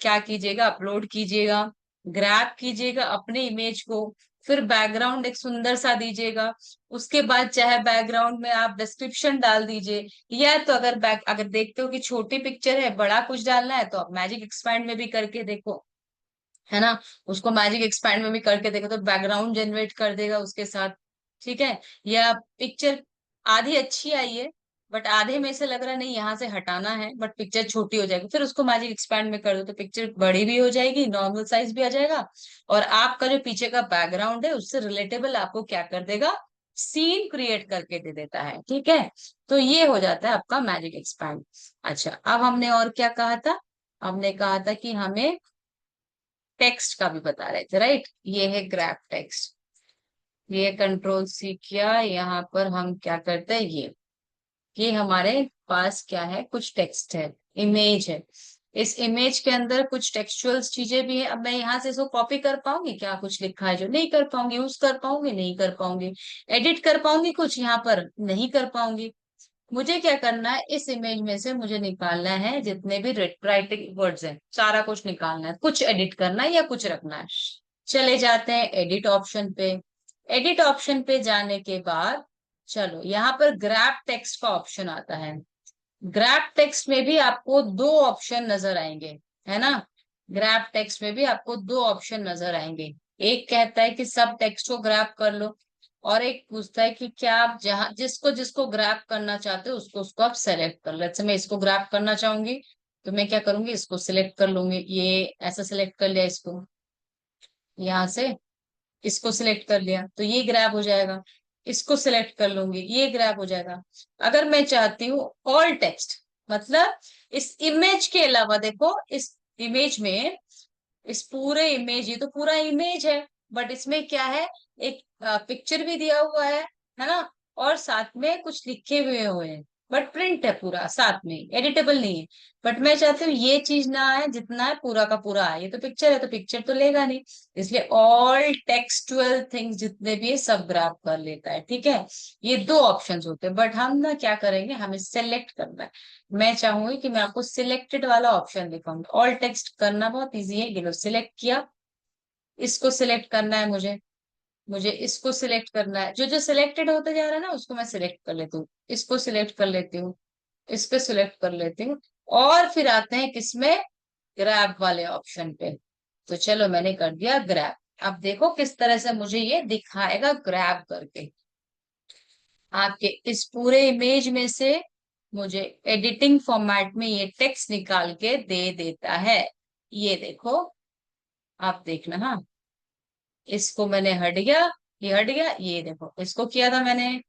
क्या कीजिएगा, अपलोड कीजिएगा, ग्रैब कीजिएगा अपने इमेज को, फिर बैकग्राउंड एक सुंदर सा दीजिएगा। उसके बाद चाहे बैकग्राउंड में आप डिस्क्रिप्शन डाल दीजिए, या तो अगर अगर देखते हो कि छोटी पिक्चर है, बड़ा कुछ डालना है, तो आप मैजिक एक्सपैंड में भी करके देखो। है ना। उसको मैजिक एक्सपैंड में भी करके देखो तो बैकग्राउंड जनरेट कर देगा उसके साथ। ठीक है। या पिक्चर आधी अच्छी आई है, बट आधे में से लग रहा नहीं यहाँ से हटाना है, बट पिक्चर छोटी हो जाएगी, फिर उसको मैजिक एक्सपैंड में कर दो तो पिक्चर बड़ी भी हो जाएगी, नॉर्मल साइज भी आ जाएगा, और आपका जो पीछे का बैकग्राउंड है उससे रिलेटेबल आपको क्या कर देगा, सीन क्रिएट करके दे देता है। ठीक है। तो ये हो जाता है आपका मैजिक एक्सपैंड। अच्छा, अब हमने और क्या कहा था, हमने कहा था कि हमें टेक्स्ट का भी बता रहे थे, राइट। ये है ग्रैब टेक्स्ट, ये कंट्रोल सी किया, यहाँ पर हम क्या करते हैं, ये हमारे पास क्या है, कुछ टेक्स्ट है, इमेज है। इस इमेज के अंदर कुछ टेक्सचुअल चीजें भी है। अब मैं यहाँ से इसको कॉपी कर पाऊंगी क्या, कुछ लिखा है जो, नहीं कर पाऊंगी। यूज कर पाऊंगी, नहीं कर पाऊंगी। एडिट कर पाऊंगी कुछ यहाँ पर, नहीं कर पाऊंगी। मुझे क्या करना है, इस इमेज में से मुझे निकालना है जितने भी राइटिंग वर्ड्स हैं, सारा कुछ निकालना है, कुछ एडिट करना है या कुछ रखना है। चले जाते हैं एडिट ऑप्शन पे। एडिट ऑप्शन पे जाने के बाद चलो यहाँ पर ग्रैब टेक्स्ट का ऑप्शन आता है। ग्रैब टेक्स्ट में भी आपको दो ऑप्शन नजर आएंगे, है ना। ग्रैब टेक्स्ट में भी आपको दो ऑप्शन नजर आएंगे। एक कहता है कि सब टेक्स्ट को ग्रैब कर लो, और एक पूछता है कि क्या आप जहां जिसको जिसको ग्रैब करना चाहते हो उसको उसको आप सेलेक्ट कर लो। जैसे मैं इसको ग्रैब करना चाहूंगी तो मैं क्या करूंगी, इसको सिलेक्ट कर लूंगी, ये ऐसा सिलेक्ट कर लिया इसको, यहाँ से इसको सिलेक्ट कर लिया तो ये ग्रैब हो जाएगा। इसको सिलेक्ट कर लूंगी, ये ग्रैब हो जाएगा। अगर मैं चाहती हूँ ऑल टेक्स्ट, मतलब इस इमेज के अलावा, देखो इस इमेज में, इस पूरे इमेज, ये तो पूरा इमेज है, बट इसमें क्या है, एक पिक्चर भी दिया हुआ है ना, और साथ में कुछ लिखे हुए हैं, बट प्रिंट है पूरा साथ में, एडिटेबल नहीं है। बट मैं चाहती हूँ ये चीज ना आए, जितना है पूरा का पूरा आए। ये तो पिक्चर है तो पिक्चर तो लेगा नहीं, इसलिए ऑल टेक्सचुअल थिंग्स जितने भी है सब ग्रैब कर लेता है। ठीक है। ये दो ऑप्शंस होते हैं, बट हम ना क्या करेंगे, हमें सेलेक्ट करना है। मैं चाहूंगी कि मैं आपको सिलेक्टेड वाला ऑप्शन दिखाऊंगी। ऑल टेक्स्ट करना बहुत इजी है, ये लो सिलेक्ट किया, इसको सिलेक्ट करना है मुझे, मुझे इसको सिलेक्ट करना है, जो जो सिलेक्टेड होता जा रहा है ना उसको मैं सिलेक्ट कर लेती हूँ, इसको सिलेक्ट कर लेती हूँ, इसको सिलेक्ट कर लेती हूँ, और फिर आते हैं किसमें, ग्रैब वाले ऑप्शन पे। तो चलो मैंने कर दिया ग्रैब। अब देखो किस तरह से मुझे ये दिखाएगा ग्रैब करके, आपके इस पूरे इमेज में से मुझे एडिटिंग फॉर्मेट में ये टेक्स्ट निकाल के दे देता है। ये देखो, आप देखना, हाँ इसको मैंने हट गया, ये हट गया, ये देखो इसको किया था मैंने,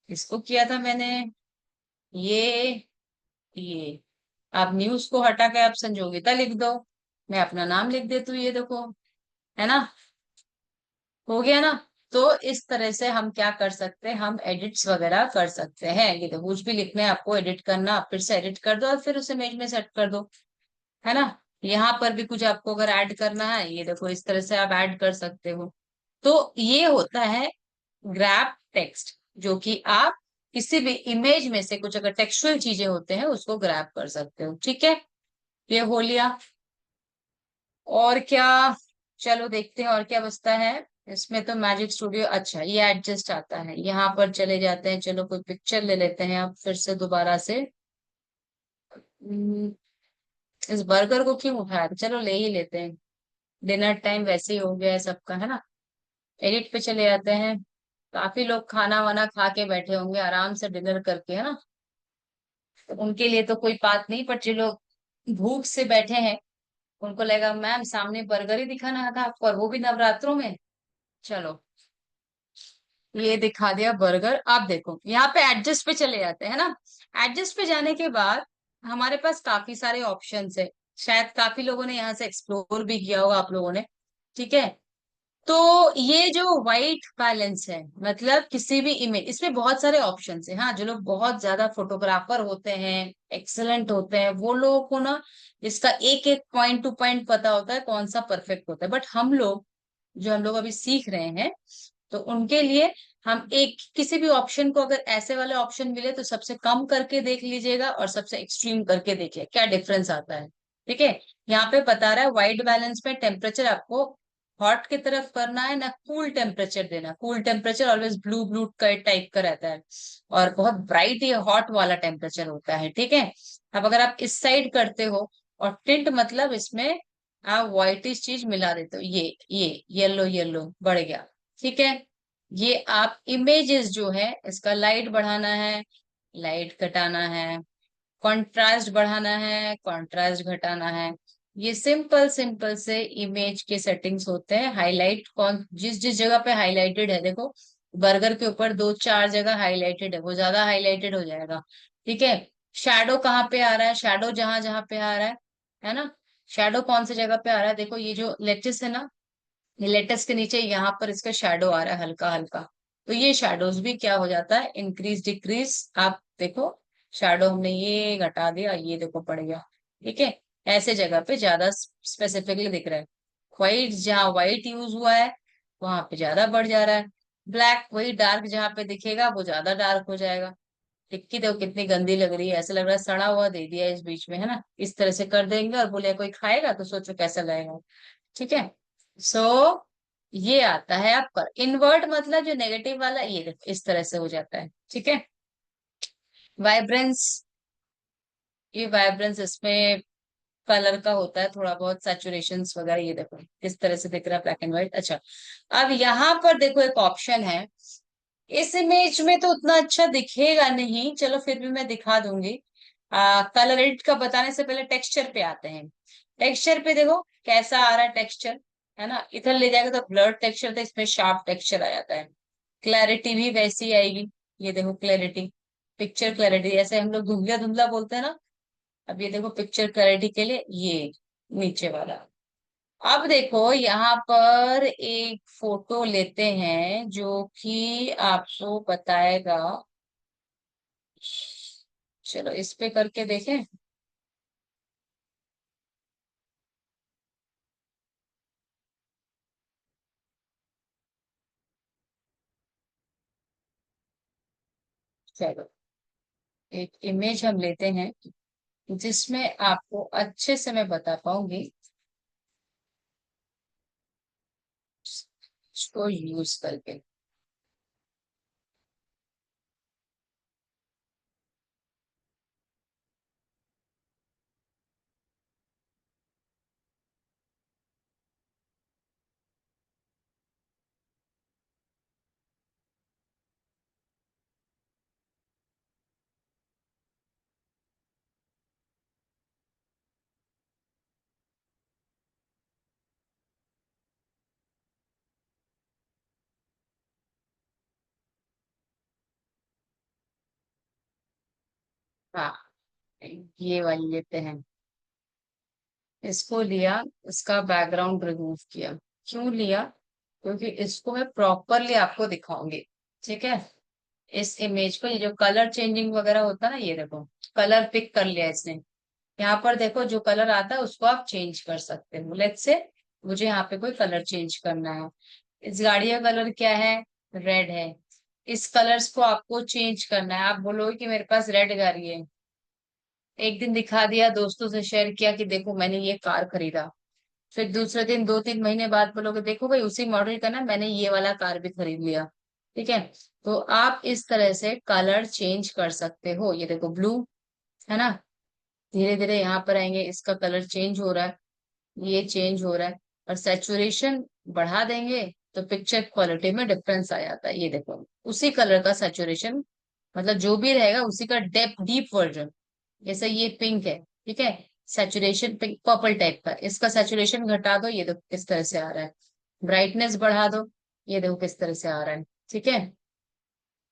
इसको किया था मैंने, ये ये आप न्यूज को हटा के आप संजोगिता लिख दो, मैं अपना नाम लिख देती हूँ, ये देखो, है ना, हो गया ना। तो इस तरह से हम क्या कर सकते हैं, हम एडिट्स वगैरह कर सकते हैं। ये देखो कुछ भी लिखना है आपको, एडिट करना, आप फिर से एडिट कर दो और फिर उस इमेज में सेट कर दो, है ना। यहाँ पर भी कुछ आपको अगर ऐड करना है, ये देखो इस तरह से आप ऐड कर सकते हो। तो ये होता है ग्रैब टेक्स्ट, जो कि आप किसी भी इमेज में से कुछ अगर टेक्सचुअल चीजें होते हैं उसको ग्रैब कर सकते हो। ठीक है, ये हो लिया। और क्या, चलो देखते हैं और क्या बचता है। इसमें तो मैजिक स्टूडियो, अच्छा ये एडजस्ट आता है, यहाँ पर चले जाते हैं। चलो कोई पिक्चर ले लेते हैं अब फिर से दोबारा से। हम्म, इस बर्गर को क्यों उठाया था, चलो ले ही लेते हैं, डिनर टाइम वैसे ही हो गया है सबका, है ना। एडिट पे चले जाते हैं। काफी लोग खाना वाना खा के बैठे होंगे आराम से डिनर करके, है ना। तो उनके लिए तो कोई बात नहीं, पर जो लोग भूख से बैठे हैं उनको लगेगा मैम सामने बर्गर ही दिखाना था आपको, और वो भी नवरात्रों में। चलो ये दिखा दिया बर्गर। आप देखो यहाँ पे एडजस्ट पे चले जाते हैं ना। एडजस्ट पे जाने के बाद हमारे पास काफी सारे ऑप्शंस है, शायद काफी लोगों ने यहाँ से एक्सप्लोर भी किया होगा आप लोगों ने। ठीक है। तो ये जो वाइट बैलेंस है, मतलब किसी भी इमेज, इसमें बहुत सारे ऑप्शंस है। हाँ, जो लोग बहुत ज्यादा फोटोग्राफर होते हैं, एक्सेलेंट होते हैं, वो लोगों को ना इसका एक एक पॉइंट टू पॉइंट पता होता है कौन सा परफेक्ट होता है। बट हम लोग, जो हम लोग अभी सीख रहे हैं, तो उनके लिए हम एक किसी भी ऑप्शन को, अगर ऐसे वाले ऑप्शन मिले तो सबसे कम करके देख लीजिएगा और सबसे एक्सट्रीम करके देखिए क्या डिफरेंस आता है। ठीक है। यहाँ पे बता रहा है व्हाइट बैलेंस में टेम्परेचर आपको हॉट की तरफ करना है ना, कूल टेम्परेचर देना। Cool temperature always blue blue type का रहता है, और बहुत ब्राइट ये हॉट वाला टेम्परेचर होता है। ठीक है। अब अगर आप इस साइड करते हो, और टिंट मतलब इसमें आप व्हाइटिश चीज मिला देते हो, ये येलो येलो बढ़ गया। ठीक है, ये आप इमेजेस जो है इसका लाइट बढ़ाना है, लाइट घटाना है, कंट्रास्ट बढ़ाना है, कंट्रास्ट घटाना है। ये सिंपल सिंपल से इमेज के सेटिंग्स होते हैं। हाईलाइट कौन जिस जिस जगह पे हाईलाइटेड है, देखो बर्गर के ऊपर दो चार जगह हाईलाइटेड है, वो ज्यादा हाईलाइटेड हो जाएगा। ठीक है, शैडो कहाँ पे आ रहा है, शैडो जहां जहां पे आ रहा है ना, शैडो कौन सी जगह पे आ रहा है, देखो ये जो लेटेस है ना, ये लेटेस के नीचे यहाँ पर इसका शैडो आ रहा है हल्का हल्का। तो ये शैडोज भी क्या हो जाता है, इंक्रीज डिक्रीज। आप देखो शैडो हमने ये घटा दिया, ये देखो पड़ गया। ठीक है, ऐसे जगह पे ज्यादा स्पेसिफिकली दिख रहा है। व्हाइट जहाँ व्हाइट यूज हुआ है वहां पे ज्यादा बढ़ जा रहा है। ब्लैक वही डार्क जहाँ पे दिखेगा वो ज्यादा डार्क हो जाएगा। टिक्की देखो कितनी गंदी लग रही है, ऐसा लग रहा है सड़ा हुआ दे दिया है इस बीच में, है ना। इस तरह से कर देंगे और बोले कोई खाएगा तो सोचो कैसा लगेगा। ठीक है, सो ये आता है आपका इन्वर्ट, मतलब जो नेगेटिव वाला, ये देखो इस तरह से हो जाता है। ठीक है, वाइब्रेंस, ये वाइब्रेंस इसमें कलर का होता है थोड़ा बहुत, सैचुरेशंस वगैरह, ये देखो किस तरह से दिख रहा है ब्लैक एंड व्हाइट। अच्छा, अब यहाँ पर देखो एक ऑप्शन है, इस इमेज में तो उतना अच्छा दिखेगा नहीं, चलो फिर भी मैं दिखा दूंगी। कलर एडिट का बताने से पहले टेक्सचर पे आते हैं। टेक्सचर पे देखो कैसा आ रहा है टेक्सचर, है ना। इधर ले जाएगा तो ब्लड टेक्सचर था, इसमें शार्प टेक्सचर आ जाता है। क्लैरिटी भी वैसी आएगी, ये देखो क्लैरिटी, पिक्चर क्लैरिटी, ऐसे हम लोग धुंधला धुंधला बोलते हैं ना। अब ये देखो पिक्चर क्लैरिटी के लिए ये नीचे वाला। अब देखो यहाँ पर एक फोटो लेते हैं जो कि आपको बताएगा, चलो इस पे करके देखें। चलो एक इमेज हम लेते हैं जिसमें आपको अच्छे से मैं बता पाऊंगी इसको यूज करके। हाँ, ये वाली लेते हैं। इसको लिया, इसका बैकग्राउंड रिमूव किया। क्यों लिया, क्योंकि इसको मैं प्रॉपरली आपको दिखाऊंगी। ठीक है, इस इमेज को, ये जो कलर चेंजिंग वगैरह होता है ना, ये देखो कलर पिक कर लिया इसने। यहाँ पर देखो जो कलर आता है उसको आप चेंज कर सकते हो। लेट्स से मुझे यहाँ पे कोई कलर चेंज करना है। इस गाड़ी का कलर क्या है, रेड है। इस कलर्स को आपको चेंज करना है। आप बोलोगे कि मेरे पास रेड गाड़ी है, एक दिन दिखा दिया, दोस्तों से शेयर किया कि देखो मैंने ये कार खरीदा। फिर दूसरे दिन, दो तीन महीने बाद बोलोगे देखो भाई उसी मॉडल का ना मैंने ये वाला कार भी खरीद लिया। ठीक है, तो आप इस तरह से कलर चेंज कर सकते हो। ये देखो ब्लू, है ना, धीरे धीरे यहाँ पर आएंगे, इसका कलर चेंज हो रहा है, ये चेंज हो रहा है। और सैचुरेशन बढ़ा देंगे तो पिक्चर क्वालिटी में डिफरेंस आ जाता है। ये देखो उसी कलर का सैचुरेशन, मतलब जो भी रहेगा उसी का डेप डीप वर्जन। जैसे ये पिंक है, ठीक है, सैचुरेशन पिंक पर्पल टाइप का, इसका सैचुरेशन घटा दो, ये देखो किस तरह से आ रहा है। ब्राइटनेस बढ़ा दो, ये देखो किस तरह से आ रहा है। ठीक है,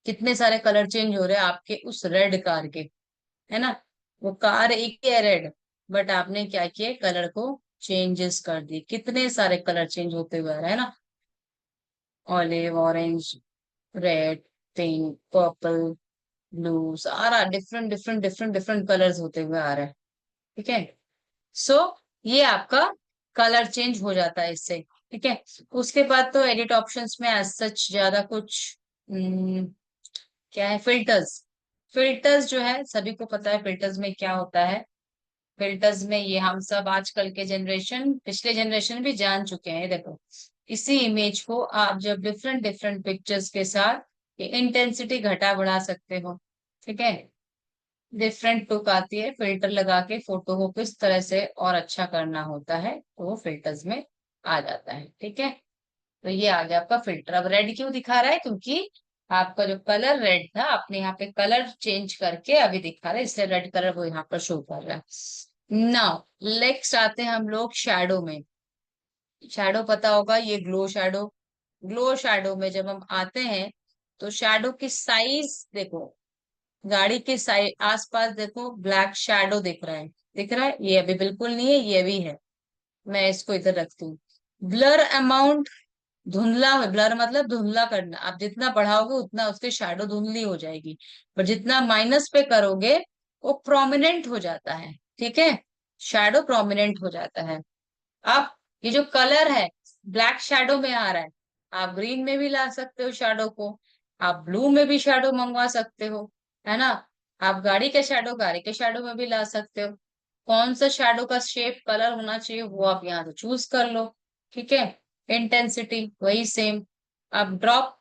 कितने सारे कलर चेंज हो रहे हैं आपके उस रेड कार के, है ना। वो कार एक ही है रेड, बट आपने क्या किया, कलर को चेंजेस कर दिए, कितने सारे कलर चेंज होते हुए आ रहे हैं ना। Olive, orange, red, pink, purple, blue, सारा different different different different colours होते हुए आ रहा है। ठीक है, सो ये आपका कलर चेंज हो जाता है इससे। ठीक है, उसके बाद तो एडिट ऑप्शंस में एज सच ज्यादा कुछ क्या है, फिल्टर्स। फिल्टर्स जो है सभी को पता है फिल्टर्स में क्या होता है। फिल्टर्स में ये हम सब आजकल के जनरेशन, पिछले जनरेशन भी जान चुके हैं। देखो इसी इमेज को आप जब डिफरेंट डिफरेंट पिक्चर्स के साथ इंटेंसिटी घटा बढ़ा सकते हो। ठीक है, डिफरेंट लुक आती है। फिल्टर लगा के फोटो को किस तरह से और अच्छा करना होता है तो वो फिल्टर्स में आ जाता है। ठीक है, तो ये आ गया आपका फिल्टर। अब रेड क्यों दिखा रहा है? क्योंकि आपका जो कलर रेड था आपने यहाँ पे कलर चेंज करके अभी दिखा रहा है, इसलिए रेड कलर वो यहाँ पर शो कर रहा है। नाउ नेक्स्ट आते हैं हम लोग शैडो में। शैडो पता होगा, ये ग्लो शैडो। ग्लो शैडो में जब हम आते हैं तो शैडो की साइज देखो, गाड़ी के साइड आसपास देखो ब्लैक शैडो दिख रहा है। दिख रहा है? ये अभी बिल्कुल नहीं है, ये भी है। मैं इसको इधर रखती हूँ। ब्लर अमाउंट, धुंधला। ब्लर मतलब धुंधला करना। आप जितना बढ़ाओगे उतना उसकी शैडो धुंधली हो जाएगी, पर जितना माइनस पे करोगे वो प्रोमिनेंट हो जाता है। ठीक है, शैडो प्रोमिनेंट हो जाता है। अब ये जो कलर है ब्लैक शैडो में आ रहा है, आप ग्रीन में भी ला सकते हो शैडो को, आप ब्लू में भी शैडो मंगवा सकते हो, है ना। आप गाड़ी के शैडो गाड़ी के शैडो में भी ला सकते हो। कौन सा शैडो का शेप कलर होना चाहिए वो आप यहाँ से चूज कर लो। ठीक है, इंटेंसिटी वही सेम। अब ड्रॉप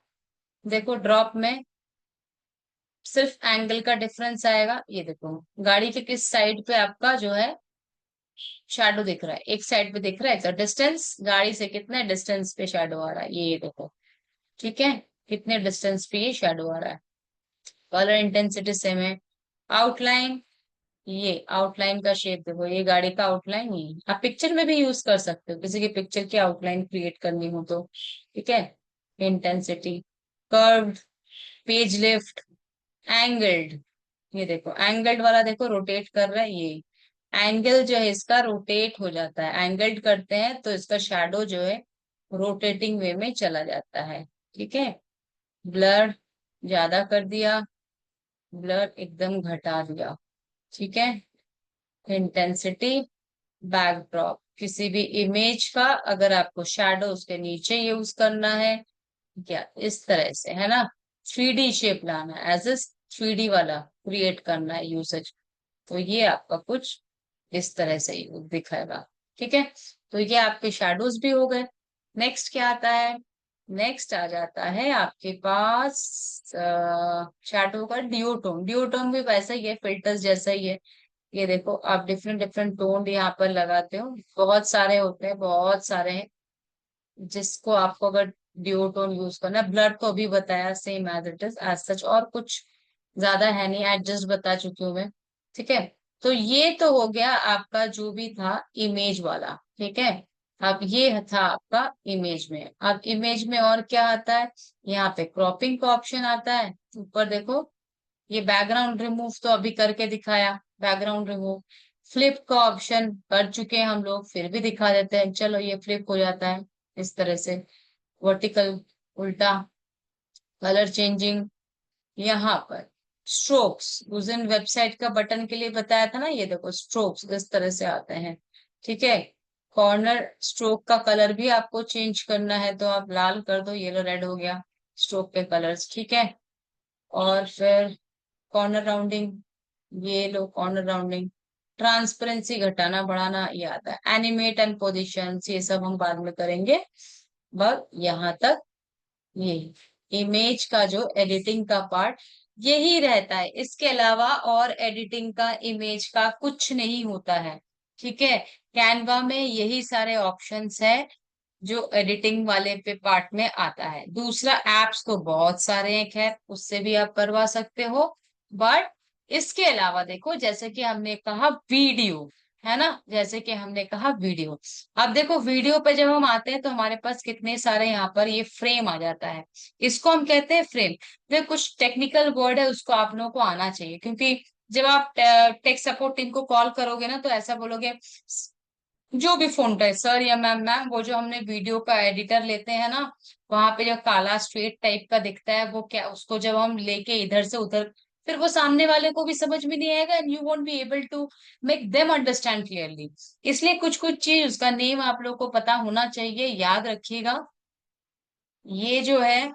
देखो, ड्रॉप में सिर्फ एंगल का डिफरेंस आएगा। ये देखो गाड़ी के किस साइड पे आपका जो है शैडो दिख रहा है, एक साइड पे दिख रहा है तो डिस्टेंस गाड़ी से कितने डिस्टेंस पे शैडो आ रहा है ये देखो। ठीक है, कितने डिस्टेंस पे ये शैडो आ रहा है। कलर इंटेंसिटी सेम है। आउटलाइन, ये आउटलाइन का शेप देखो, ये गाड़ी का आउटलाइन, ये आप पिक्चर में भी यूज कर सकते हो किसी की पिक्चर की आउटलाइन क्रिएट करनी हो तो। ठीक है, intensity. Curved, page lift, angled. ये देखो एंगल्ड वाला देखो रोटेट कर रहा है, ये एंगल जो है इसका रोटेट हो जाता है। एंगल्ड करते हैं तो इसका शैडो जो है रोटेटिंग वे में चला जाता है। ठीक है, ब्लर ज्यादा कर दिया, ब्लर एकदम घटा दिया। ठीक है, इंटेंसिटी। बैकड्रॉप, किसी भी इमेज का अगर आपको शैडो उसके नीचे यूज करना है, क्या इस तरह से, है ना, 3D शेप लाना है, एज ए 3D वाला क्रिएट करना है यूसेज, तो ये आपका कुछ इस तरह से ही दिखेगा। ठीक है, तो ये आपके शैडोज भी हो गए। नेक्स्ट क्या आता है? नेक्स्ट आ जाता है आपके पास शैडो का ड्यूटोन। ड्यूटोन भी वैसा ही है, फिल्टर्स जैसा ही है। ये देखो आप डिफरेंट डिफरेंट टोन यहाँ पर लगाते हो, बहुत सारे होते हैं, बहुत सारे हैं जिसको आपको अगर ड्यूटोन यूज करना है। ब्लड तो अभी बताया same as it is as such, और कुछ ज्यादा है नहीं, एडजस्ट बता चुकी हूँ मैं। ठीक है, तो ये तो हो गया आपका जो भी था इमेज वाला। ठीक है, अब ये था आपका इमेज में। अब इमेज में और क्या आता है? यहाँ पे क्रॉपिंग का ऑप्शन आता है ऊपर देखो। ये बैकग्राउंड रिमूव तो अभी करके दिखाया, बैकग्राउंड रिमूव। फ्लिप का ऑप्शन कर चुके हैं हम लोग, फिर भी दिखा देते हैं, चलो ये फ्लिप हो जाता है इस तरह से, वर्टिकल, उल्टा। कलर चेंजिंग यहाँ पर। स्ट्रोक्स उस दिन वेबसाइट का बटन के लिए बताया था ना, ये देखो स्ट्रोक्स इस तरह से आते हैं। ठीक है, कॉर्नर स्ट्रोक का कलर भी आपको चेंज करना है तो आप लाल कर दो, येलो रेड हो गया स्ट्रोक के कलर्स। ठीक है, और फिर कॉर्नर राउंडिंग, ये लो कॉर्नर राउंडिंग। ट्रांसपेरेंसी घटाना बढ़ाना ये आता है। एनिमेट एंड पोजिशन ये सब हम बाद में करेंगे, बस यहाँ तक यही इमेज का जो एडिटिंग का पार्ट यही रहता है। इसके अलावा और एडिटिंग का इमेज का कुछ नहीं होता है। ठीक है, कैनवा में यही सारे ऑप्शंस है जो एडिटिंग वाले पे पार्ट में आता है। दूसरा एप्स तो बहुत सारे हैं, खैर उससे भी आप करवा सकते हो। बट इसके अलावा देखो, जैसे कि हमने कहा वीडियो, है ना, जैसे कि हमने कहा वीडियो। अब देखो वीडियो पे जब हम आते हैं तो हमारे पास कितने सारे यहाँ पर ये फ्रेम आ जाता है, इसको हम कहते हैं फ्रेम। तो कुछ टेक्निकल वर्ड है उसको आप लोगों को आना चाहिए, क्योंकि जब आप टेक सपोर्ट टीम को कॉल करोगे ना तो ऐसा बोलोगे, जो भी फोन है सर या मैम, मैम वो जो हमने वीडियो का एडिटर लेते हैं ना, वहां पे जो काला स्ट्रेट टाइप का दिखता है वो क्या, उसको जब हम लेके इधर से उधर, फिर वो सामने वाले को भी समझ में नहीं आएगा and you won't be able to make them understand clearly. इसलिए कुछ कुछ चीज उसका नेम आप लोग को पता होना चाहिए, याद रखिएगा। ये जो है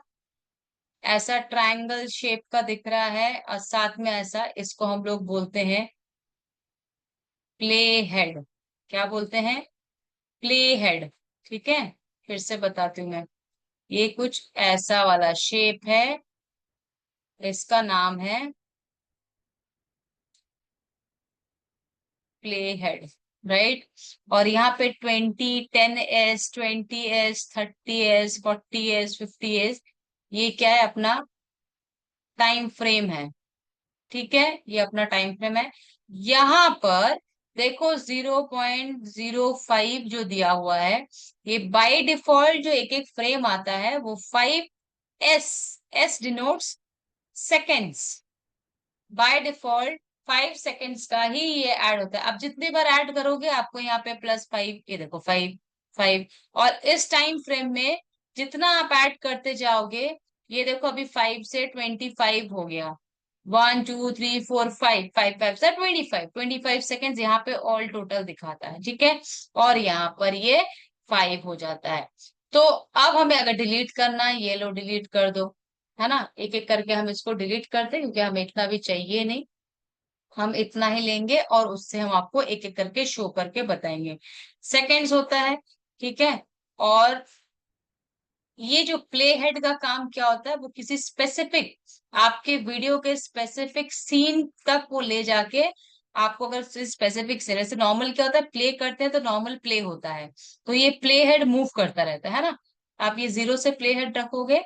ऐसा ट्रायंगल शेप का दिख रहा है और साथ में ऐसा, इसको हम लोग बोलते हैं प्ले हेड। क्या बोलते हैं? Play head. ठीक है, फिर से बताती हूँ मैं। ये कुछ ऐसा वाला शेप है, इसका नाम है प्ले हेड, राइट। और यहाँ पे 10s 20s 30s 40s 50s, ये क्या है अपना टाइम फ्रेम है, ठीक है, ये अपना टाइम फ्रेम है। यहाँ पर देखो 0.05 जो दिया हुआ है, ये बाय डिफॉल्ट जो एक एक फ्रेम आता है वो 5s, S denotes seconds, by default 5 seconds का ही ये ऐड होता है। अब जितनी बार ऐड करोगे आपको यहाँ पे +5, ये देखो 5 5, और इस टाइम फ्रेम में जितना आप ऐड करते जाओगे, ये देखो अभी 5 से 25 हो गया, 1 2 3 4 5, 5 5 से 25 यहाँ पे ऑल टोटल दिखाता है, ठीक है। और यहाँ पर ये 5 हो जाता है। तो अब हमें अगर डिलीट करना है, ये लो डिलीट कर दो, है ना, एक एक करके हम इसको डिलीट करते हैं क्योंकि हमें इतना भी चाहिए नहीं, हम इतना ही लेंगे और उससे हम आपको एक एक करके शो करके बताएंगे। सेकेंड्स होता है, ठीक है। और ये जो प्ले हेड का काम क्या होता है, वो किसी स्पेसिफिक आपके वीडियो के स्पेसिफिक सीन तक वो ले जाके आपको, अगर स्पेसिफिक सीन, जैसे नॉर्मल क्या होता है प्ले करते हैं तो नॉर्मल प्ले होता है, तो ये प्ले हेड मूव करता रहता है ना। आप ये 0 से प्ले हेड रखोगे,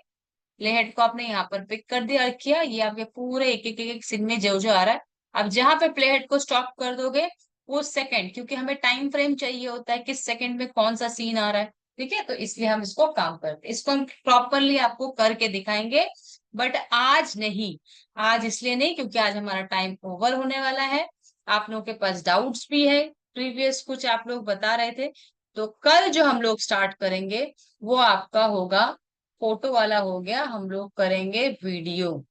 प्ले हेड को आपने यहाँ पर पिक कर दिया और किया, ये आपके पूरे एक एक सीन में जो जो आ रहा है। अब जहां पे प्ले हेड को स्टॉप कर दोगे, वो सेकंड, क्योंकि हमें टाइम फ्रेम चाहिए होता है किस सेकंड में कौन सा सीन आ रहा है, ठीक है, तो इसलिए हम इसको काम करते हैं, इसको हम प्रॉपरली आपको करके दिखाएंगे, बट आज नहीं। आज इसलिए नहीं क्योंकि आज हमारा टाइम ओवर होने वाला है, आप लोगों के पास डाउट्स भी है, प्रीवियस कुछ आप लोग बता रहे थे, तो कल जो हम लोग स्टार्ट करेंगे वो आपका होगा, फोटो वाला हो गया, हम लोग करेंगे वीडियो,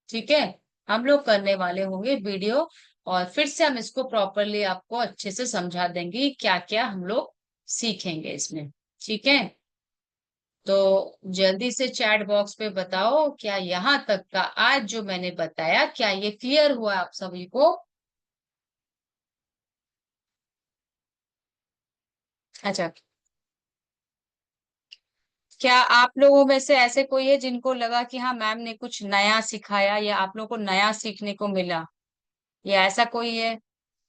ठीक है, हम लोग करने वाले होंगे वीडियो। और फिर से हम इसको प्रॉपरली आपको अच्छे से समझा देंगे क्या क्या हम लोग सीखेंगे इसमें, ठीक है। तो जल्दी से चैट बॉक्स पे बताओ, क्या यहाँ तक का आज जो मैंने बताया क्या ये क्लियर हुआ आप सभी को? अच्छा, क्या आप लोगों में से ऐसे कोई है जिनको लगा कि हाँ मैम ने कुछ नया सिखाया या आप लोगों को नया सीखने को मिला, या ऐसा कोई है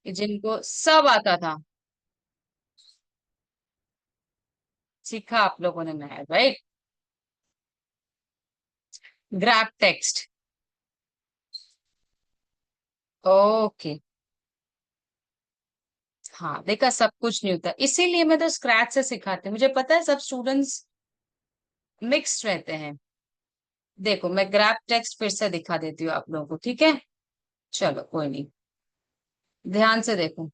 कि जिनको सब आता था, सीखा आप लोगों ने नया, राइट? Grab text, okay. हाँ देखा, सब कुछ नहीं होता, इसीलिए मैं तो स्क्रैच से सिखाती हूँ, मुझे पता है सब स्टूडेंट्स मिक्स रहते हैं। देखो मैं ग्रैब टेक्स्ट फिर से दिखा देती हूँ आप लोगों को, ठीक है, चलो कोई नहीं, ध्यान से देखो।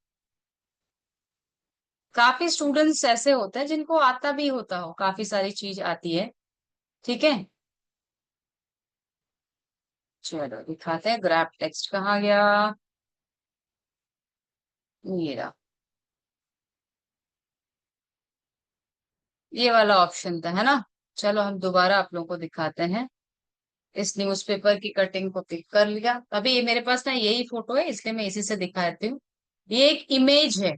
काफी स्टूडेंट्स ऐसे होते हैं जिनको आता भी होता हो, काफी सारी चीज आती है, ठीक है। चलो दिखाते हैं ग्रैब टेक्स्ट कहाँ गया, ये रहा, ये वाला ऑप्शन था, है ना। चलो हम दोबारा आप लोगों को दिखाते हैं। इस न्यूज़पेपर की कटिंग को पिक कर लिया, अभी ये मेरे पास ना यही फोटो है इसलिए मैं इसी से दिखाती हूँ। ये एक इमेज है,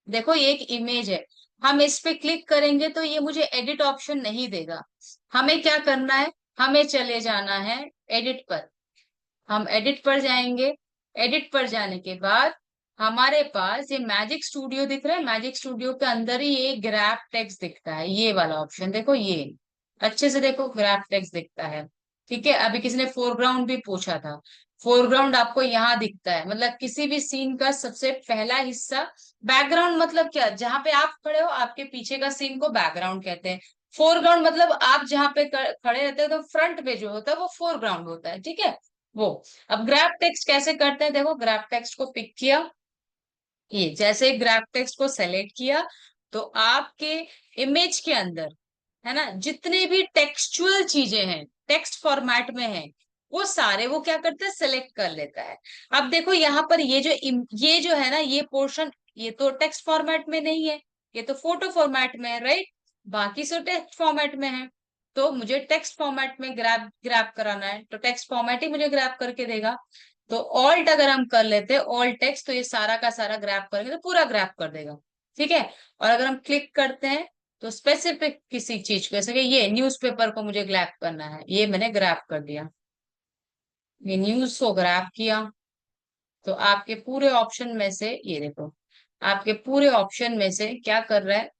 देखो ये एक इमेज है, हम इस पे क्लिक करेंगे तो ये मुझे एडिट ऑप्शन नहीं देगा। हमें क्या करना है, हमें चले जाना है एडिट पर, हम एडिट पर जाएंगे। एडिट पर जाने के बाद हमारे पास ये मैजिक स्टूडियो दिख रहा है, मैजिक स्टूडियो के अंदर ही ये ग्रैब टेक्स्ट दिखता है, ये वाला ऑप्शन देखो, ये अच्छे से देखो ग्रैब टेक्स्ट दिखता है, ठीक है। अभी किसी ने फोरग्राउंड भी पूछा था, फोरग्राउंड आपको यहाँ दिखता है, मतलब किसी भी सीन का सबसे पहला हिस्सा। बैकग्राउंड मतलब क्या, जहां पे आप खड़े हो आपके पीछे का सीन को बैकग्राउंड कहते हैं। फोरग्राउंड मतलब आप जहाँ पे खड़े रहते हो तो फ्रंट पे जो होता है वो फोरग्राउंड होता है, ठीक है, वो। अब ग्रैब टेक्स्ट कैसे करते हैं, देखो ग्रैब टेक्स्ट को पिक किया, ये जैसे ग्रैब टेक्स्ट को सेलेक्ट किया, तो आपके इमेज के अंदर, है ना, जितने भी टेक्सचुअल चीजें हैं टेक्स्ट फॉर्मेट में है, वो सारे वो क्या करते हैं सेलेक्ट कर लेता है। अब देखो यहाँ पर ये जो ये जो है ना ये पोर्शन, ये तो टेक्स्ट फॉर्मेट में नहीं है, ये तो फोटो फॉर्मेट में है, राइट, बाकी सब टेक्स्ट फॉर्मेट में है। तो मुझे टेक्स्ट फॉर्मेट में ग्रैब ग्रैब कराना है तो टेक्स्ट फॉर्मेट ही मुझे ग्रैब करके देगा। तो ऑल्ट अगर हम कर लेते हैं ऑल्ट टेक्स्ट, तो ये सारा का सारा ग्रैब करेंगे तो पूरा ग्रैब कर देगा, ठीक है। और अगर हम क्लिक करते हैं तो स्पेसिफिक किसी चीज को, जैसे कि ये न्यूज़पेपर को मुझे ग्रैब करना है, ये मैंने ग्रैब कर दिया, ये न्यूज को ग्रैब किया, तो आपके पूरे ऑप्शन में से ये देखो, आपके पूरे ऑप्शन में से क्या कर रहा है,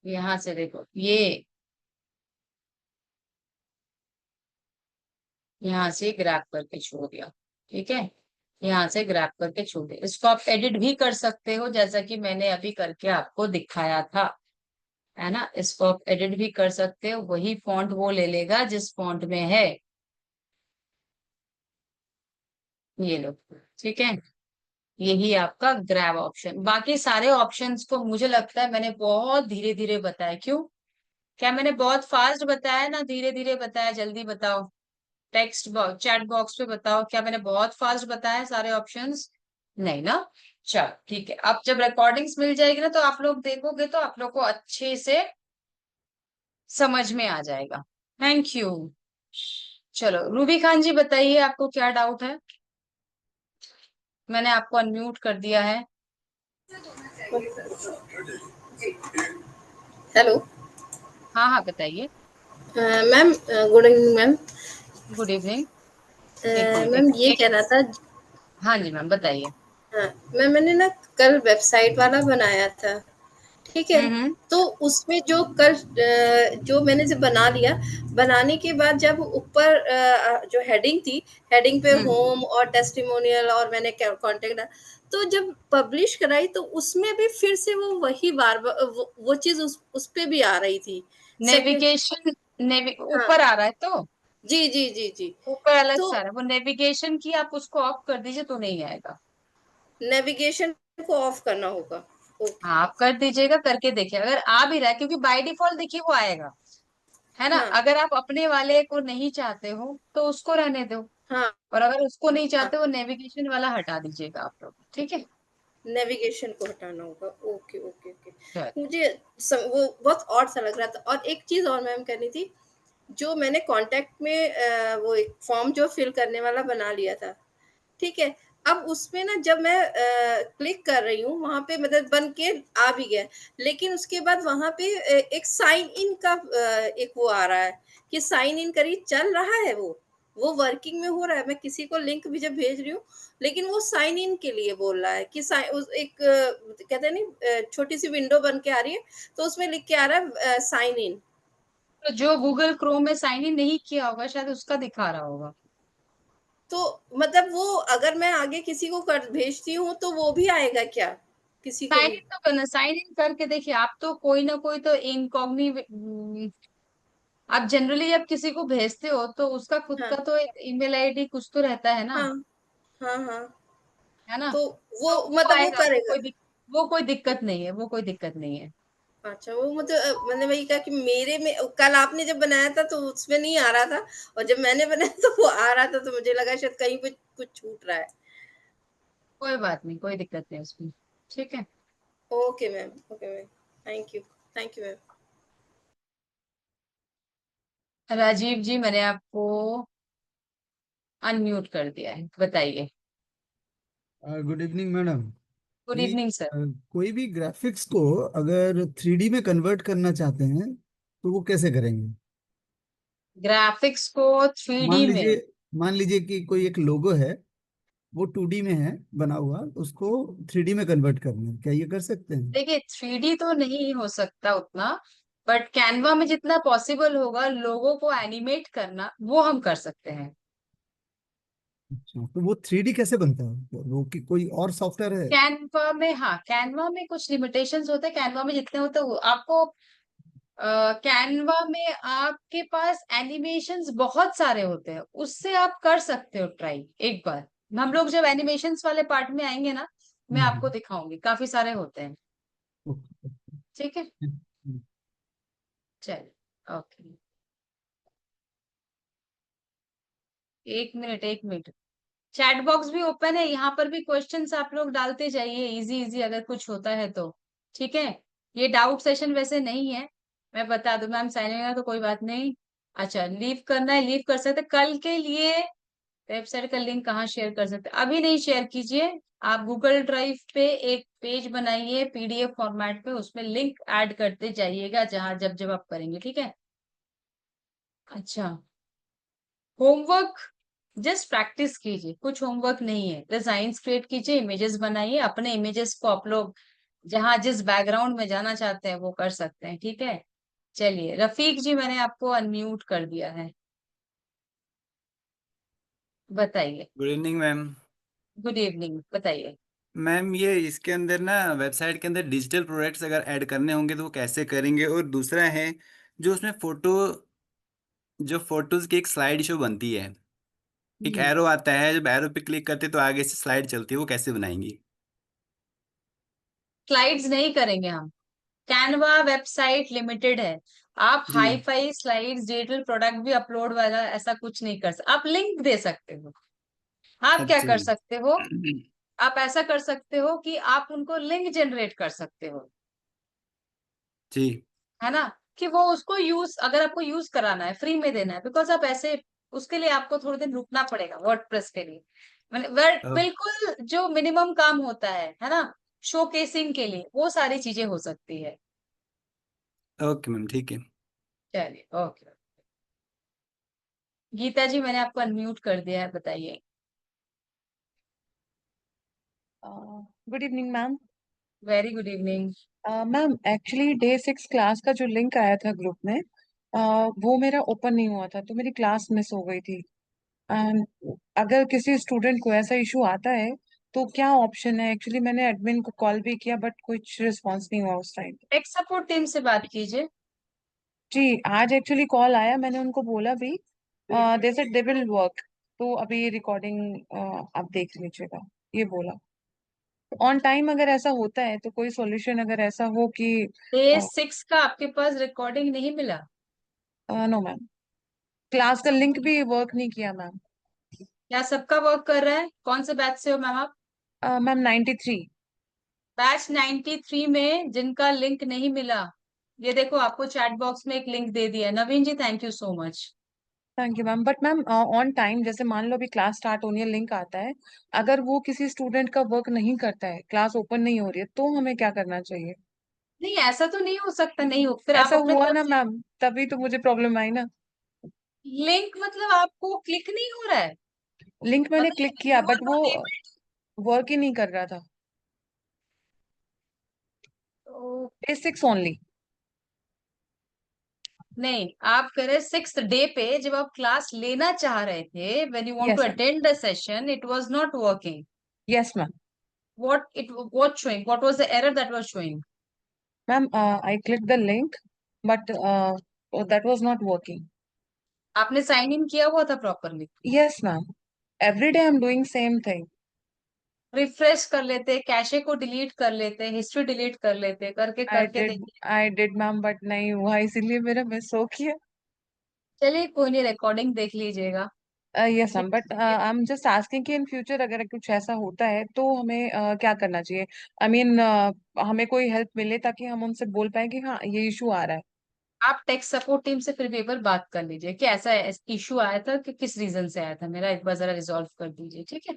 यहां से देखो, ये यहाँ से ग्रैब करके छोड़ दिया। ठीक है, यहाँ से ग्रैब करके छोड़ दिया। इसको आप एडिट भी कर सकते हो, जैसा कि मैंने अभी करके आपको दिखाया था, है ना। इसको आप एडिट भी कर सकते हो, वही फॉन्ट वो ले लेगा जिस फॉन्ट में है। ये लो, ठीक है। यही आपका ग्रैब ऑप्शन। बाकी सारे ऑप्शंस को मुझे लगता है मैंने बहुत धीरे धीरे बताया। क्यों, क्या मैंने बहुत फास्ट बताया ना धीरे धीरे बताया? जल्दी बताओ, टेक्स्ट बॉक्स, चैट बॉक्स पे बताओ, क्या मैंने बहुत फास्ट बताया सारे ऑप्शंस? नहीं ना। चल ठीक है, अब जब रिकॉर्डिंग्स मिल जाएगी ना तो आप लोग देखोगे तो आप लोग को अच्छे से समझ में आ जाएगा। Thank you. चलो रूबी खान जी बताइए, आपको क्या डाउट है? मैंने आपको अनम्यूट कर दिया है। हेलो हाँ हाँ बताइए। Ma'am, good evening ma'am. Good evening. एक मिनट, मैम ये एक कह रहा था। हाँ जी मैम बताइए। हाँ मैंने ना कल वेबसाइट वाला बनाया था, ठीक है। हम्म। तो उसमें जो कल जो मैंने जब बना लिया, बनाने के बाद जब ऊपर जो हेडिंग थी, हेडिंग पे हम्म। होम और टेस्टिमोनियल और मैंने कांटेक्ट, तो जब पब्लिश कराई तो उसमें भी फिर से वो वही बार बार वो चीज उस पे भी आ रही थी। सेकंड। नेविगेशन, हाँ, ऊपर आ रहा है तो जी जी जी जी। ऊपर अलग तो से आ रहा है, वो नेविगेशन की आप उसको ऑफ कर दीजिए तो नहीं आएगा। नेविगेशन को ऑफ करना होगा। ओके। हाँ आप कर दीजिएगा, करके देखिए अगर आ भी रहा है, क्योंकि बाय डिफॉल्ट देखिए वो आएगा, है ना। हाँ अगर आप अपने वाले को नहीं चाहते हो तो उसको रहने दो, हाँ और अगर उसको नहीं हाँ, चाहते हो नेविगेशन वाला हटा दीजिएगा आप लोग, ठीक है। नेविगेशन को हटाना होगा। Okay okay okay. चल। मुझे वो बहुत ऑड सा लग रहा था। और एक चीज और मैम करनी थी, जो मैंने कांटेक्ट में वो एक फॉर्म जो फिल करने वाला बना लिया था, ठीक है। अब उसमें ना जब मैं क्लिक कर रही हूँ वहां पे, मतलब बन के आ भी गया, लेकिन उसके बाद वहां पे एक साइन इन का एक वो आ रहा है कि साइन इन करी, चल रहा है वो वर्किंग में हो रहा है। मैं किसी को लिंक भी जब भेज रही हूँ, लेकिन वो साइन इन के लिए बोल रहा है कि एक कहते हैं नहीं, छोटी सी विंडो बन के आ रही है, तो उसमें लिख के आ रहा है साइन इन। तो जो गूगल क्रोम में साइन इन नहीं किया होगा शायद उसका दिखा रहा होगा। तो मतलब वो अगर मैं आगे किसी को कर भेजती हूँ तो वो भी आएगा क्या, किसी को साइन भी? इन तो करना, साइन इन करके देखिए, आप तो कोई ना कोई तो इनकॉग्नी, आप जनरली जब किसी को भेजते हो तो उसका खुद हाँ का तो एक ईमेल आईडी कुछ तो रहता है ना, हाँ हाँ हाँ। है ना। तो वो तो वो मतलब वो आएगा, करेगा। वो कोई दिक्कत नहीं है, वो कोई दिक्कत नहीं है। अच्छा, वो मतलब मैंने वही कहा कि मेरे में कल आपने जब बनाया था तो उसमें नहीं आ रहा था, और जब मैंने बनाया तो वो आ रहा था, तो मुझे लगा शायद कहीं पे कुछ छूट रहा है। कोई बात नहीं, कोई दिक्कत नहीं उसमें, ठीक है। Okay ma'am, okay ma'am. Thank you, thank you ma'am. Rajeev ji मैंने आपको अनम्यूट कर दिया है, बताइए। Good evening madam. गुड ये इवनिंग सर। अ, कोई भी ग्राफिक्स को अगर 3D में कन्वर्ट करना चाहते हैं तो वो कैसे करेंगे? ग्राफिक्स को थ्री मान डी लीजिए में, मान लीजिए कि कोई एक लोगो है, वो 2D में है बना हुआ, उसको 3D में कन्वर्ट करना है, क्या ये कर सकते हैं? देखिए थ्री डी तो नहीं हो सकता उतना, बट कैनवा में जितना पॉसिबल होगा लोगों को एनिमेट करना वो हम कर सकते हैं। अच्छा, तो वो 3D कैसे बनता है? वो कि कोई और सॉफ्टवेयर है? कैनवा में, हाँ कैनवा में कुछ लिमिटेशंस होते हैं, कैनवा में जितने होते हैं आपको, कैनवा में आपके पास एनिमेशंस बहुत सारे होते हैं, उससे आप कर सकते हो ट्राई एक बार। हम लोग जब एनिमेशंस वाले पार्ट में आएंगे ना, मैं आपको हम्म, दिखाऊंगी, काफी सारे होते हैं, ओके, ठीक है। हम्म, चलिए, ओके। एक मिनट, एक मिनट। चैट बॉक्स भी ओपन है, यहाँ पर भी क्वेश्चंस आप लोग डालते जाइए, इजी इजी अगर कुछ होता है तो, ठीक है। ये डाउट सेशन वैसे नहीं है, मैं बता दूं, मैम साइन है तो कोई बात नहीं। अच्छा लीव करना है, लीव कर सकते, कल के लिए वेबसाइट का लिंक कहाँ शेयर कर सकते, अभी नहीं शेयर कीजिए। आप गूगल ड्राइव पे एक पेज बनाइए पीडीएफ फॉर्मेट पे, उसमें लिंक ऐड करते जाइएगा जहां जब जब आप करेंगे, ठीक है। अच्छा, होमवर्क जस्ट प्रैक्टिस कीजिए, कुछ होमवर्क नहीं है। डिजाइन्स क्रिएट कीजिए, इमेजेस बनाइए, अपने इमेजेस को आप लोग जहाँ जिस बैकग्राउंड में जाना चाहते हैं वो कर सकते हैं, ठीक है। चलिए रफीक जी, मैंने आपको अनम्यूट कर दिया है, बताइए। Good evening ma'am. Good evening, बताइए। मैम ये इसके अंदर ना वेबसाइट के अंदर डिजिटल प्रोडक्ट्स अगर ऐड करने होंगे तो वो कैसे करेंगे? और दूसरा है जो उसमें जो फोटोज की एक स्लाइड शो बनती है, एक एरो आता है, जब एरो पे क्लिक करते तो आगे से स्लाइड चलती है, वो कैसे बनाएंगी? स्लाइड्स नहीं करेंगे हम, कैनवा वेबसाइट लिमिटेड है। आप जी। Hi fi slides, digital product भी अपलोड वाला ऐसा कुछ नहीं कर सकते। आप लिंक दे सकते हो। आप क्या अच्छा कर जी। सकते हो, आप ऐसा कर सकते हो कि आप उनको लिंक जनरेट कर सकते हो, जी। है ना। कि वो उसको यूज, अगर आपको यूज कराना है, फ्री में देना है, बिकॉज आप ऐसे, उसके लिए आपको थोड़े दिन रुकना पड़ेगा वर्डप्रेस के लिए। बिल्कुल जो मिनिमम काम होता है ना, शोकेसिंग के लिए, वो सारी चीजें हो सकती है। ओके मैम, ठीक है। चलिए ओके। गीता जी, मैंने आपको अनम्यूट कर दिया है, बताइए। Good evening ma'am. Very good evening. Ma'am actually day 6 class का जो लिंक आया था ग्रुप में, वो मेरा ओपन नहीं हुआ था, तो मेरी क्लास मिस हो गई थी। एंड अगर किसी स्टूडेंट को ऐसा इशू आता है तो क्या ऑप्शन है? एक्चुअली मैंने एडमिन को कॉल भी किया बट कुछ रिस्पॉन्स नहीं हुआ उस टाइम। टेक सपोर्ट टीम से बात कीजिए। जी, आज एक्चुअली कॉल आया, मैंने उनको बोला भी, they said they will work. तो अभी रिकॉर्डिंग आप देख लीजिएगा, ये बोला। ऑन टाइम अगर ऐसा होता है तो कोई सॉल्यूशन अगर ऐसा हो कि डे 6 का आपके पास रिकॉर्डिंग नहीं मिला? नो मैम, क्लास का लिंक भी वर्क नहीं किया मैम। क्या सबका वर्क कर रहा है? कौन से बैच से हो मैम आप? मैम 93। बैच 93 में जिनका लिंक नहीं मिला, ये देखो आपको चैट बॉक्स में एक लिंक दे दिया है। Naveen ji, thank you so much. Thank you ma'am, but ma'am on time, जैसे मान लो अभी क्लास स्टार्ट होनी है, लिंक आता है, अगर वो किसी स्टूडेंट का वर्क नहीं करता है, क्लास ओपन नहीं हो रही है, तो हमें क्या करना चाहिए? नहीं, ऐसा तो नहीं हो सकता, नहीं हो, फिर आप ऐसा अपने हुआ तरफ ना से मैम, तभी तो मुझे प्रॉब्लम आई ना। लिंक, मतलब आपको क्लिक नहीं हो रहा है? लिंक मैंने क्लिक मतलब किया यू आर बट वो नॉट एबल वर्क ही नहीं कर रहा था। टू। Basics only. नहीं, आप करे 6th डे पे जब आप क्लास लेना चाह रहे थे, when you want to yes ma'am. Attend the session, it was not working. Yes ma'am. What showing, what was the error that was showing? Ma'am I click the link but that was not working. आपने sign in किया हुआ था properly? Yes ma'am, every day I am doing same thing. Refresh कर लेते, cache को delete कर लेते, history delete कर लेते, करके आई करके डिड देखिए। आई डिड मैम, बट नहीं हुआ, इसीलिए मेरा मिस हो गया। चलिए कोई नहीं, रिकॉर्डिंग देख लीजिएगा। यस मैम, बट ठीक है। आई एम जस्ट आस्किंग कि इन फ्यूचर अगर कुछ ऐसा होता है तो हमें क्या करना चाहिए? आई मीन हमें कोई हेल्प मिले ताकि हम उनसे बोल पाए कि हाँ ये इशू आ रहा है। आप टेक सपोर्ट टीम से फिर भी एक बार बात कर लीजिए कि ऐसा इशू आया था, कि किस रीजन से आया था, मेरा एक बार जरा रिजॉल्व कर दीजिए, ठीक है।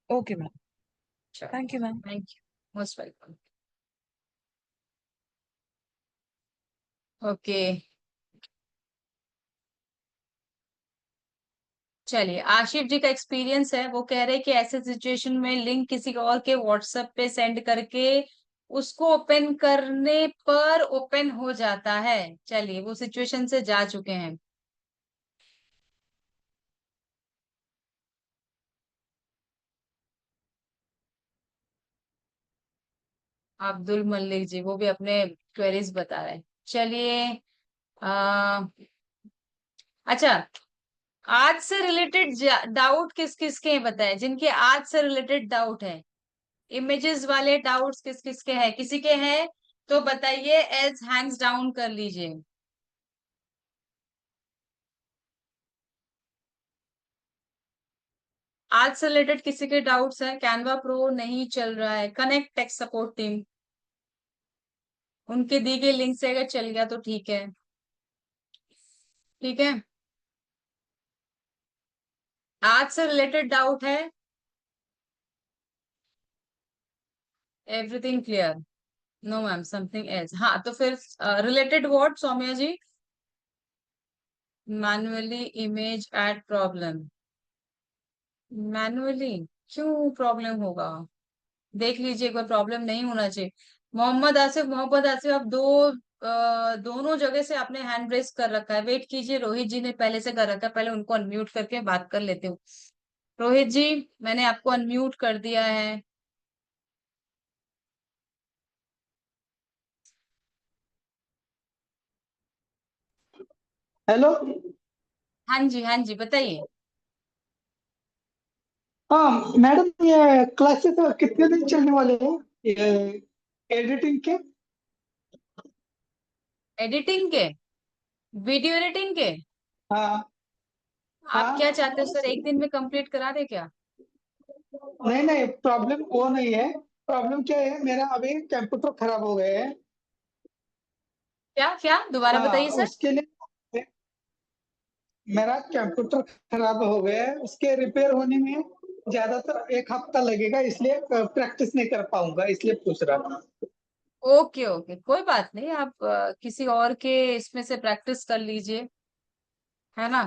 Okay ma'am. चलो, thank you ma'am. Thank you, most welcome. Okay, चलिए आशिफ जी का एक्सपीरियंस है, वो कह रहे हैं कि ऐसे सिचुएशन में लिंक किसी और के व्हाट्सएप पे सेंड करके उसको ओपन करने पर ओपन हो जाता है। चलिए, वो सिचुएशन से जा चुके हैं। अब्दुल मलिक जी, वो भी अपने क्वेरीज बता रहे हैं। चलिए, आ, अच्छा, आज से रिलेटेड डाउट किस किस के हैं बताएं, जिनके आज से रिलेटेड डाउट है। इमेजेस वाले डाउट्स किस किस के हैं? किसी के हैं तो बताइए, एज हैंड्स डाउन कर लीजिए। आज से रिलेटेड किसी के डाउट्स हैं? कैनवा प्रो नहीं चल रहा है, कनेक्ट टेक सपोर्ट टीम, उनके दी गई लिंक से अगर चल गया तो ठीक है, ठीक है। आज से रिलेटेड डाउट है? Everything clear? No ma'am, something else. हाँ, तो फिर related what Saumya ji? Manually image add problem. Manually क्यों प्रॉब्लम होगा? देख लीजिए, कोई प्रॉब्लम नहीं होना चाहिए। मोहम्मद आसिफ आप दोनों जगह से आपने हैंड रेस कर रखा है। वेट कीजिए, रोहित जी ने पहले से कर रखा है, पहले उनको अनम्यूट करके बात कर लेते हो। रोहित जी, मैंने आपको अनम्यूट कर दिया है। हेलो। हाँ जी बताइए। हाँ मैडम, ये क्लासेस कितने दिन चलने वाले हैं ये एडिटिंग के? एडिटिंग के? वीडियो एडिटिंग के? हाँ आप क्या हाँ। चाहते हो सर, एक दिन में कंप्लीट करा दे क्या? नहीं नहीं, प्रॉब्लम वो नहीं है। प्रॉब्लम क्या है, मेरा अभी कंप्यूटर खराब हो गया है। क्या क्या दोबारा बताइए सर। उसके लिए मेरा कंप्यूटर खराब हो गया है, उसके रिपेयर होने में ज्यादातर 1 हफ्ता लगेगा, इसलिए प्रैक्टिस नहीं कर पाऊंगा, इसलिए पूछ रहा था। ओके ओके, कोई बात नहीं। आप किसी और के इसमें से प्रैक्टिस कर लीजिए, है ना।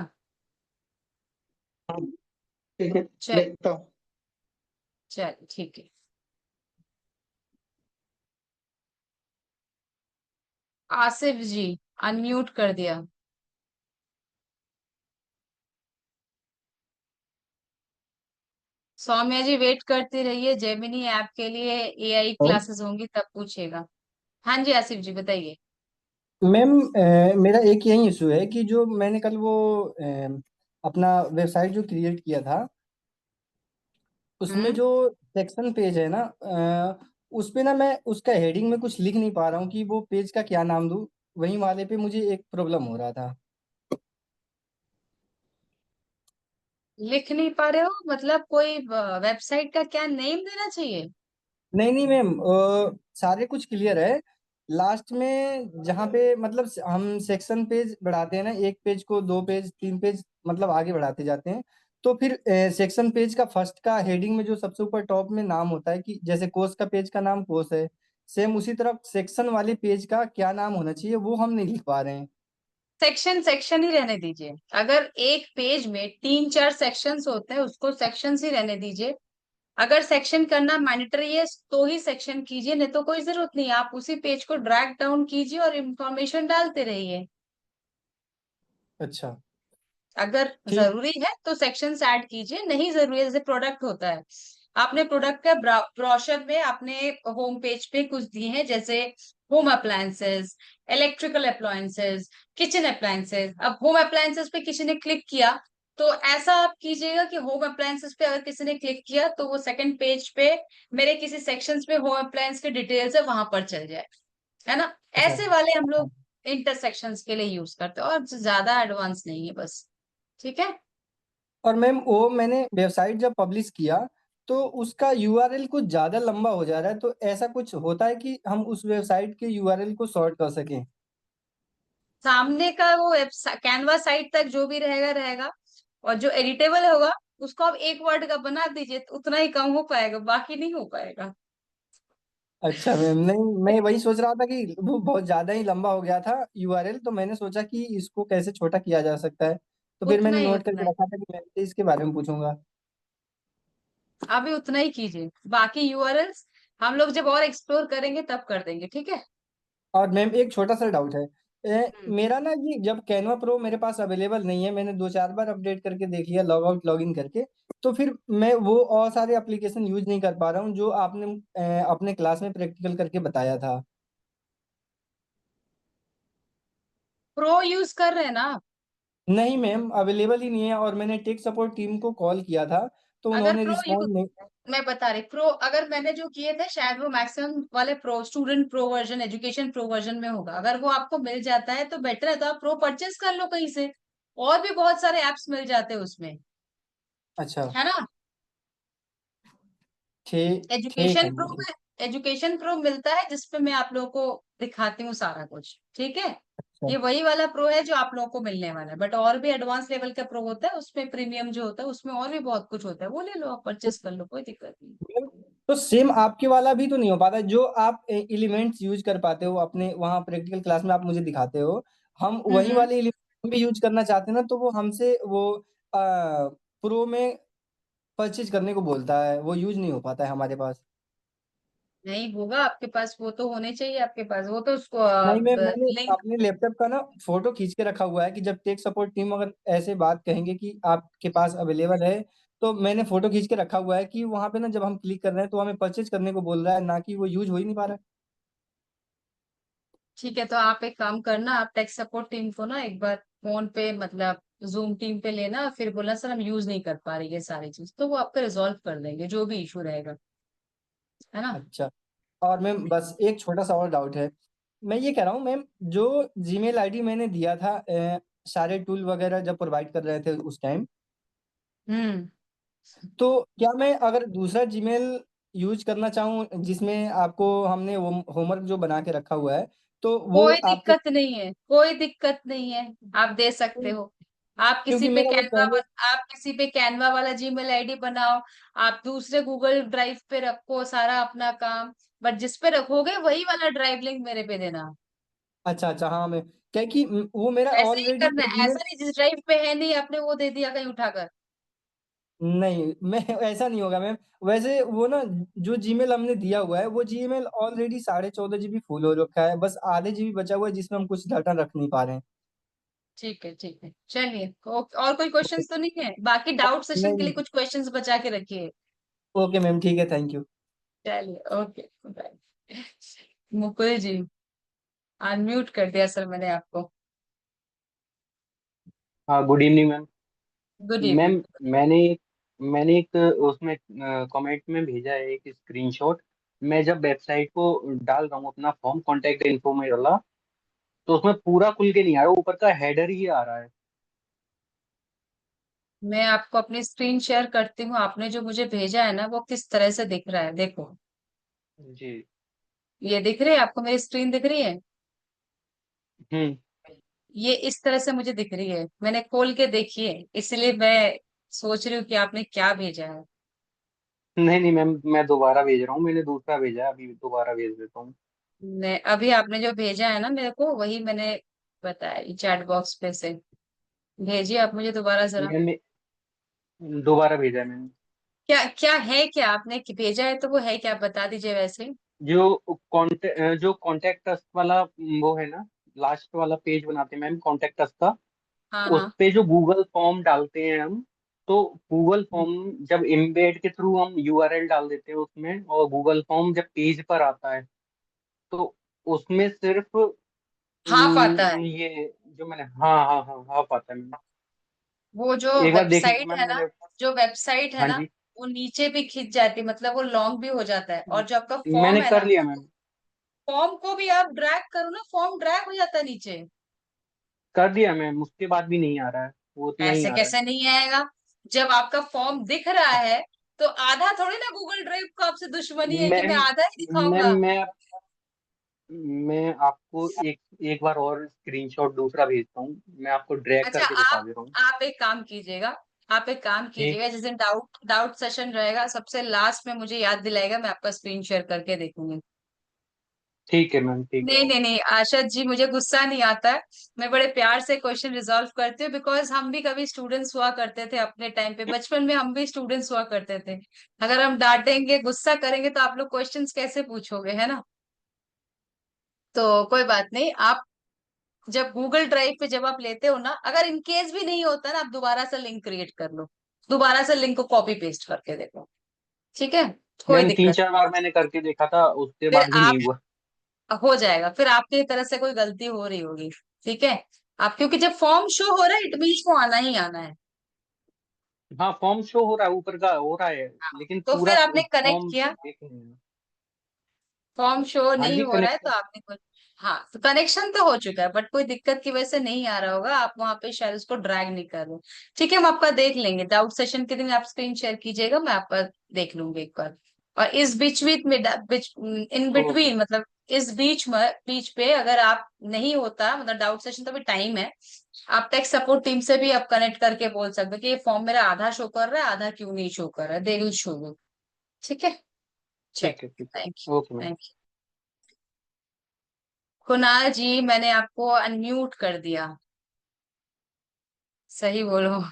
हाँ, ठीक है, चल देखता हूँ। चल ठीक है। आसिफ जी, अनम्यूट कर दिया। सौम्या जी वेट करते रहिए, जेमिनी ऐप के लिए एआई और क्लासेस होंगी तब पूछेगा। हाँ जी आसिफ जी बताइए। मैम, मेरा एक यही इशू है कि जो मैंने कल वो अपना वेबसाइट जो क्रिएट किया था, उसमें हम्म जो सेक्शन पेज है ना, उस पे ना मैं उसका हेडिंग में कुछ लिख नहीं पा रहा हूँ कि वो पेज का क्या नाम दूँ। वहीं वाले पे मुझे एक प्रॉब्लम हो रहा था। लिख नहीं पा रहे हो मतलब कोई वेबसाइट का क्या नेम देना चाहिए? नहीं नहीं मैम, सारे कुछ क्लियर है। लास्ट में जहाँ पे मतलब हम सेक्शन पेज बढ़ाते हैं ना, एक पेज को 2 पेज 3 पेज मतलब आगे बढ़ाते जाते हैं, तो फिर सेक्शन पेज का फर्स्ट का हेडिंग में जो सबसे ऊपर टॉप में नाम होता है, कि जैसे कोर्स का पेज का नाम कोर्स है, सेम उसी तरह सेक्शन वाले पेज का क्या नाम होना चाहिए वो हम नहीं लिख पा रहे हैं। सेक्शन सेक्शन ही रहने दीजिए। अगर एक पेज में 3 4 सेक्शंस होते हैं उसको सेक्शंस ही रहने दीजिए। अगर सेक्शन करना मैंडेटरी है तो ही सेक्शन कीजिए, नहीं तो कोई जरूरत नहीं है। आप उसी पेज को ड्रैग डाउन कीजिए और इंफॉर्मेशन डालते रहिए। अच्छा। अगर ठीक। जरूरी है तो सेक्शंस ऐड कीजिए, नहीं जरूरी है जैसे प्रोडक्ट होता है, आपने प्रोडक्ट का ब्रोशर में आपने होम पेज पे कुछ दिए हैं जैसे home appliances, electrical appliances, kitchen appliances. अब होम अप्लायंसेस पे किसी ने क्लिक किया तो ऐसा आप कीजिएगा कि होम अप्लायंसेस पे अगर किसी ने क्लिक किया तो वो सेकंड पेज पे मेरे किसी सेक्शंस पे होम अप्लायंस के डिटेल्स है वहां पर चल जाए, है ना। अच्छा। ऐसे वाले हम लोग इंटरसेक्शंस के लिए यूज करते हैं और ज्यादा एडवांस नहीं है बस। ठीक है। और मैम, वो मैंने वेबसाइट जब पब्लिश किया तो उसका यूआरएल कुछ ज़्यादा लंबा हो जा रहा है, तो ऐसा कुछ होता है कि हम उस वेबसाइट के यूआरएल को शॉर्ट कर सकें? सामने का वो कैनवा साइट तक जो भी रहेगा रहेगा, और जो एडिटेबल होगा उसको आप एक वर्ड का बना दीजिए तो उतना ही कम हो पाएगा, बाकी नहीं हो पाएगा। अच्छा मैम, नहीं मैं वही सोच रहा था कि वो बहुत ज़्यादा ही लंबा हो गया था यूआरएल, तो मैंने सोचा कि इसको कैसे छोटा किया जा सकता है, तो फिर मैंने नोट उतना करके ही रखा था कि मैं इसके बारे में पूछूंगा। अभी उतना ही कीजिए, बाकी यूआरएल्स हम लोग जब और एक्सप्लोर करेंगे तब कर देंगे, ठीक है। और मैम एक छोटा सा डाउट है। हम्म मेरा ना ये जब कैनवा प्रो मेरे पास अवेलेबल नहीं है, मैंने 2 4 बार अपडेट करके देख लिया, लॉग आउट लॉग इन करके, तो फिर मैं वो और सारे एप्लीकेशन यूज नहीं कर पा रहा हूँ जो आपने अपने क्लास में प्रैक्टिकल करके बताया था। प्रो यूज कर रहे हैं ना आप? नहीं मैम, अवेलेबल ही नहीं है, और मैंने टेक सपोर्ट टीम को कॉल किया था तो अगर उन्होंने प्रो यूज, रिस्पॉन्ड नहीं। मैं बता रही प्रो, अगर मैंने जो किए थे शायद वो मैक्सिमम वाले pro, student pro version, education pro version में होगा। अगर वो आपको मिल जाता है तो बेटर है, तो आप प्रो परचेस कर लो कहीं से। और भी बहुत सारे एप्स मिल जाते हैं उसमें, अच्छा। है ना। ठीक ठीक एजुकेशन है प्रो मैम। में, एजुकेशन प्रो मिलता है जिसपे मैं आप लोगों को दिखाती हूँ सारा कुछ, ठीक है। अच्छा। ये वही वाला प्रो है जो आप लोगों को मिलने वाला है, बट और भी एडवांस लेवल का प्रो होता है उसमें, प्रीमियम जो होता है उसमें और भी बहुत कुछ होता है, वो ले लो आप, परचेस कर लो, कोई दिक्कत नहीं। मैम, तो सेम आपके वाला भी तो नहीं हो पाता जो आप एलिमेंट्स यूज कर पाते हो अपने वहाँ प्रैक्टिकल क्लास में, आप मुझे दिखाते हो, हम वही हम्म वाले एलिमेंट्स भी यूज करना चाहते हैं ना, तो वो हमसे वो प्रो में परचेज करने को बोलता है, वो यूज नहीं हो पाता है हमारे पास। नहीं होगा आपके पास, वो तो होने चाहिए आपके पास, वो तो उसको नहीं मैम, मैंने लिंक। अपने लैपटॉप का ना फोटो खींच के रखा हुआ है कि जब टेक सपोर्ट टीम अगर ऐसे बात कहेंगे कि आपके पास अवेलेबल है, तो मैंने फोटो खींच के रखा हुआ है कि वहां पे ना जब हम क्लिक कर रहे हैं तो हमें परचेज करने को बोल रहा है, ना कि वो यूज हो ही नहीं पा रहा है। ठीक है, तो आप एक काम करना, आप टेक सपोर्ट टीम को ना एक बार फोन पे मतलब जूम टीम पे लेना, फिर बोलना सर हम यूज नहीं कर पा रही ये सारी चीज, तो वो आपका रिजॉल्व कर देंगे जो भी इशू रहेगा, है ना। अच्छा। और मैम बस एक छोटा सा और डाउट है। मैं ये कह रहा हूँ मैम, जो जीमेल आईडी मैंने दिया था सारे टूल वगैरह जब प्रोवाइड कर रहे थे उस टाइम, हम्म। तो क्या मैं अगर दूसरा जीमेल यूज करना चाहूँ जिसमें आपको हमने होमवर्क जो बना के रखा हुआ है, तो वो कोई आपके, दिक्कत नहीं है, कोई दिक्कत नहीं है, आप दे सकते हो। आप किसी क्योंकि पे मेरा वो कैनवा पहले, आप किसी पे कैनवा वाला जीमेल आईडी बनाओ, आप दूसरे गूगल ड्राइव पे रखो सारा अपना काम, बट जिस पे रखोगे वही वाला ड्राइव लिंक मेरे पे देना। अच्छा अच्छा, हाँ मैं क्या कि वो मेरा ऐसे ही ऑलरेडी करना वो है, जीमेल, ऐसा नहीं जिस ड्राइव पे है नहीं आपने वो दे दिया कहीं उठाकर। नहीं मैं ऐसा नहीं होगा मैम। वैसे वो ना जो जीमेल हमने दिया हुआ है वो जीमेल ऑलरेडी 14.5 GB फुल हो रखा है, बस आधे जीबी बचा हुआ है जिसमें हम कुछ डाटा रख नहीं पा रहे हैं। ठीक है चलिए, और कोई क्वेश्चंस तो नहीं है, बाकी डाउट सेशन के लिए नहीं। कुछ क्वेश्चंस बचा के रखिए। ओके मैम, ठीक है, थैंक यू। चलिए ओके बाय। मुकुल जी, अनम्यूट कर दिया सर मैंने आपको। हाँ, good evening ma'am. Good ma'am, evening. मैंने मैंने एक उसमें कमेंट में भेजा है एक स्क्रीनशॉट। मैं जब वेबसाइट को डाल रहा हूँ अपना फॉर्म कॉन्टेक्ट इन्फो में वाला, तो उसमें पूरा खुल के नहीं आ रहा, ऊपर का हेडर ही आ रहा है। मैं आपको अपनी स्क्रीन शेयर करती हूँ, आपने जो मुझे भेजा है ना वो किस तरह से दिख रहा है देखो। जी। ये दिख रही है आपको, मेरी स्क्रीन दिख रही है। हम्म। ये इस तरह से मुझे दिख रही है, मैंने खोल के देखी है, इसलिए मैं सोच रही हूँ कि आपने क्या भेजा है। नहीं नहीं मैम, मैं दोबारा भेज रहा हूँ, मैंने दूसरा भेजा है, अभी दोबारा भेज देता हूँ। मैं अभी आपने जो भेजा है ना मेरे को वही मैंने बताया चैट बॉक्स पे से, भेजिए आप मुझे दोबारा जरा। मैंने दोबारा भेजा है मैंने। क्या क्या है, क्या आपने भेजा है तो वो है क्या, बता दीजिए वैसे। जो कॉन्टेक्ट अस वाला वो है ना, लास्ट वाला पेज बनाते हैं मैम कॉन्टेक्ट अस का। हाँ उस हाँ। पे जो गूगल फॉर्म डालते हैं हम, तो गूगल फॉर्म जब एम्बेड के थ्रू हम यूआरएल डाल देते हैं उसमें, और गूगल फॉर्म जब पेज पर आता है, तो उसमें सिर्फ हाफ आता है। ये जो मैंने, हाँ हाँ हाँ हाँ, पता है मैम। वो जो एक बार देख लीजिए वेबसाइट मैम, है ना, मैंने, जो वेबसाइट है हाँ ना जी, वो नीचे भी खिंच जाती है, मतलब वो लॉन्ग भी हो जाता है, और जो आपका फॉर्म मैंने है कर ना, लिया मैम। फॉर्म को भी आप ड्रैग करो ना, फॉर्म ड्रैग हो जाता है नीचे। कर दिया मैम, उसके बाद भी नहीं आ रहा है, वो उतना ही ऐसे आ रहा है। कैसे नहीं आएगा, जब आपका फॉर्म दिख रहा है तो आधा थोड़ी ना गूगल ड्राइव को आपसे दुश्मनी है कि मैं मैम आधा ही मैम दिखाऊंगा। मैं आपको एक एक बार और स्क्रीनशॉट दूसरा भेजता हूँ, मैं आपको ड्रैग अच्छा, करके दिखा आप दे रहा हूँ। आप एक काम कीजिएगा, आप एक काम जी, कीजिएगा, जिस दिन डाउट डाउट सेशन रहेगा सबसे लास्ट में मुझे याद दिलाएगा, मैं आपका स्क्रीन शेयर करके देखूंगी। ठीक है मैम, ठीक है, नहीं नहीं ओके। नहीं आशा जी, मुझे गुस्सा नहीं आता है, मैं बड़े प्यार से क्वेश्चन रिजॉल्व करती हूँ, बिकॉज हम भी कभी स्टूडेंट्स हुआ करते थे अपने टाइम पे, बचपन में हम भी स्टूडेंट्स हुआ करते थे। अगर हम डांटेंगे गुस्सा करेंगे तो आप लोग क्वेश्चंस कैसे पूछोगे, है ना। तो कोई बात नहीं, आप जब गूगल ड्राइव पे जब आप लेते हो ना, अगर इनकेस भी नहीं होता ना, आप दोबारा से लिंक क्रिएट कर लो, दोबारा से लिंक को कॉपी पेस्ट करके देखो, ठीक है, कोई मैम तीन दिक्कत चार बार मैंने करके देखा था, उसके नहीं। फिर बाद भी आप, नहीं हुआ। हो जाएगा, फिर आपकी तरफ से कोई गलती हो रही होगी, ठीक है। आप क्योंकि जब फॉर्म शो हो रहा है इट मीन्स वो आना ही आना है। हाँ, फॉर्म शो हो रहा है, ऊपर का हो रहा है, हाँ, लेकिन तो पूरा फिर आपने कनेक्ट फॉर्म किया, देख नहीं रहा। फॉर्म शो हाँ नहीं जी, हो रहा है तो कनेक्शन। आपने कुछ, हाँ तो कनेक्शन तो हो चुका है, बट कोई दिक्कत की वजह से नहीं आ रहा होगा, आप वहां पे शायद उसको ड्रैग नहीं कर रहे। ठीक है, हम आपका देख लेंगे, डाउट सेशन के दिन आप स्क्रीन शेयर कीजिएगा, मैं आपका देख लूंगी एक बार। और इस बीच बीच में इन ओके। बिटवीन मतलब इस बीच पे अगर आप नहीं होता, मतलब डाउट सेशन तो भी टाइम है, आप टेक सपोर्ट टीम से भी आप कनेक्ट करके बोल सकते हो कि ये फॉर्म मेरा आधा शो कर रहा है, आधा क्यों नहीं शो कर रहा है, दे विल शो यू। ठीक है, चलिए, ठीक है, ठीक थैंक है, okay you ma'am. Thank you. Kunal ji, मैंने आपको अनम्यूट कर दिया, सही बोलो।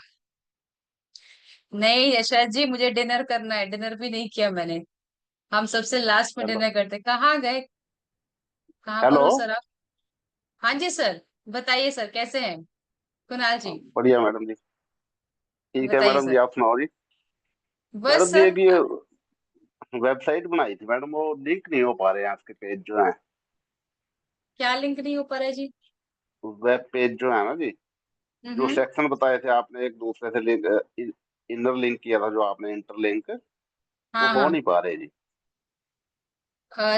नहीं यशराज जी, मुझे डिनर करना है, डिनर भी नहीं किया मैंने। हम सबसे लास्ट में हेलो डिनर करते। कहाँ गए, कहाँ पर हेलो। हो सर आप? हाँ जी सर, बताइए सर, कैसे हैं कुणाल जी? बढ़िया मैडम जी। ठीक है बताइए मैडम जी, सर। आप सुनाओ जी। बस मैडम जी, सर। एक ये वेबसाइट बनाई थी मैडम, वो लिंक नहीं हो पा रहे हैं आपके पेज जो है। क्या लिंक नहीं हो पा रहा है जी? वेब पेज जो है ना जी, जो हम्म। सेक्शन बताए थे आपने एक दूसरे से लिंक, इनर लिंक किया था जो आपने, इंटर लिंक, वो हाँ हो हाँ। नहीं पा रहे जी।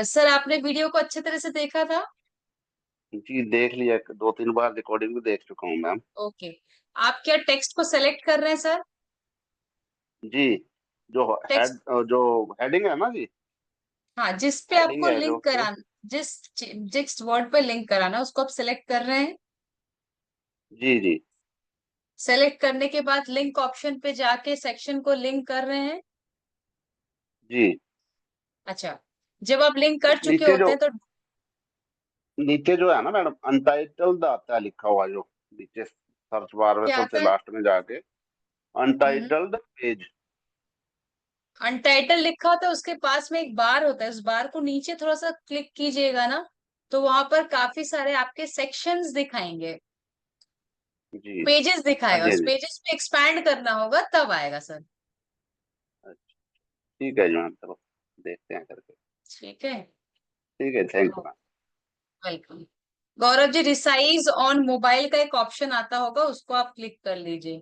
सर आपने वीडियो को अच्छे तरह से देखा था? जी देख लिया, 2-3 बार रिकॉर्डिंग भी देख चुका हूँ मैम। ओके। आप क्या टेक्स्ट को सेलेक्ट कर रहे हैं सर? जी, जो टेक्स्ट। हेड, जो हेडिंग है ना जी, हाँ, जिस पे हेडिंग आपको है जो लिंक उसके। कराना, जिस जिस वर्ड पे लिंक कराना उसको आप सेलेक्ट कर रहे हैं। जी जी सेलेक्ट करने के बाद लिंक ऑप्शन पे जाके सेक्शन को लिंक कर रहे हैं। जी। अच्छा, जब आप लिंक कर चुके नीचे होते जो, हैं तो नीचे जो है ना मैडम, अनटाइटल्ड आता है लिखा हुआ, जो नीचे सर्च बार में क्या सबसे आता है? लास्ट में जाके अनटाइटल्ड पेज। अनटाइटल लिखा होता है, उसके पास में एक बार होता है, उस बार को नीचे थोड़ा सा क्लिक कीजिएगा ना, तो वहां पर काफी सारे आपके सेक्शंस दिखाएंगे, जी। पेजेस हाँ दिखाएगा, जी हाँ उस जी। पेजेस पे एक्सपैंड करना होगा तब आएगा सर। अच्छा, ठीक है जी मैम, चलो देखते हैं करके। ठीक है। ठीक है, thank you ma'am. Welcome. Gaurav ji, resize on mobile का एक ऑप्शन आता होगा, उसको आप क्लिक कर लीजिए।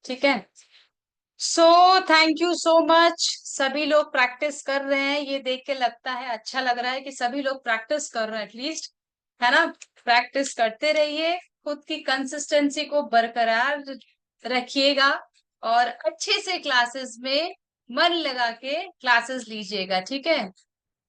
ठीक है। So thank you so much. सभी लोग प्रैक्टिस कर रहे हैं, ये देख के लगता है, अच्छा लग रहा है कि सभी लोग प्रैक्टिस कर रहे हैं एटलीस्ट, है ना? प्रैक्टिस करते रहिए, खुद की कंसिस्टेंसी को बरकरार रखिएगा, और अच्छे से क्लासेस में मन लगा के क्लासेस लीजिएगा। ठीक है।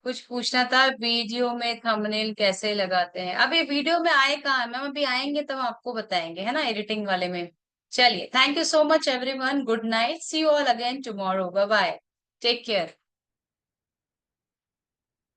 कुछ पूछना था, वीडियो में थंबनेल कैसे लगाते हैं? अभी वीडियो में आए कहाँ है मैम? अभी आएंगे तब आपको बताएंगे, है ना, एडिटिंग वाले में। चलिए, thank you so much everyone, good night, see you all again tomorrow, bye bye, take care.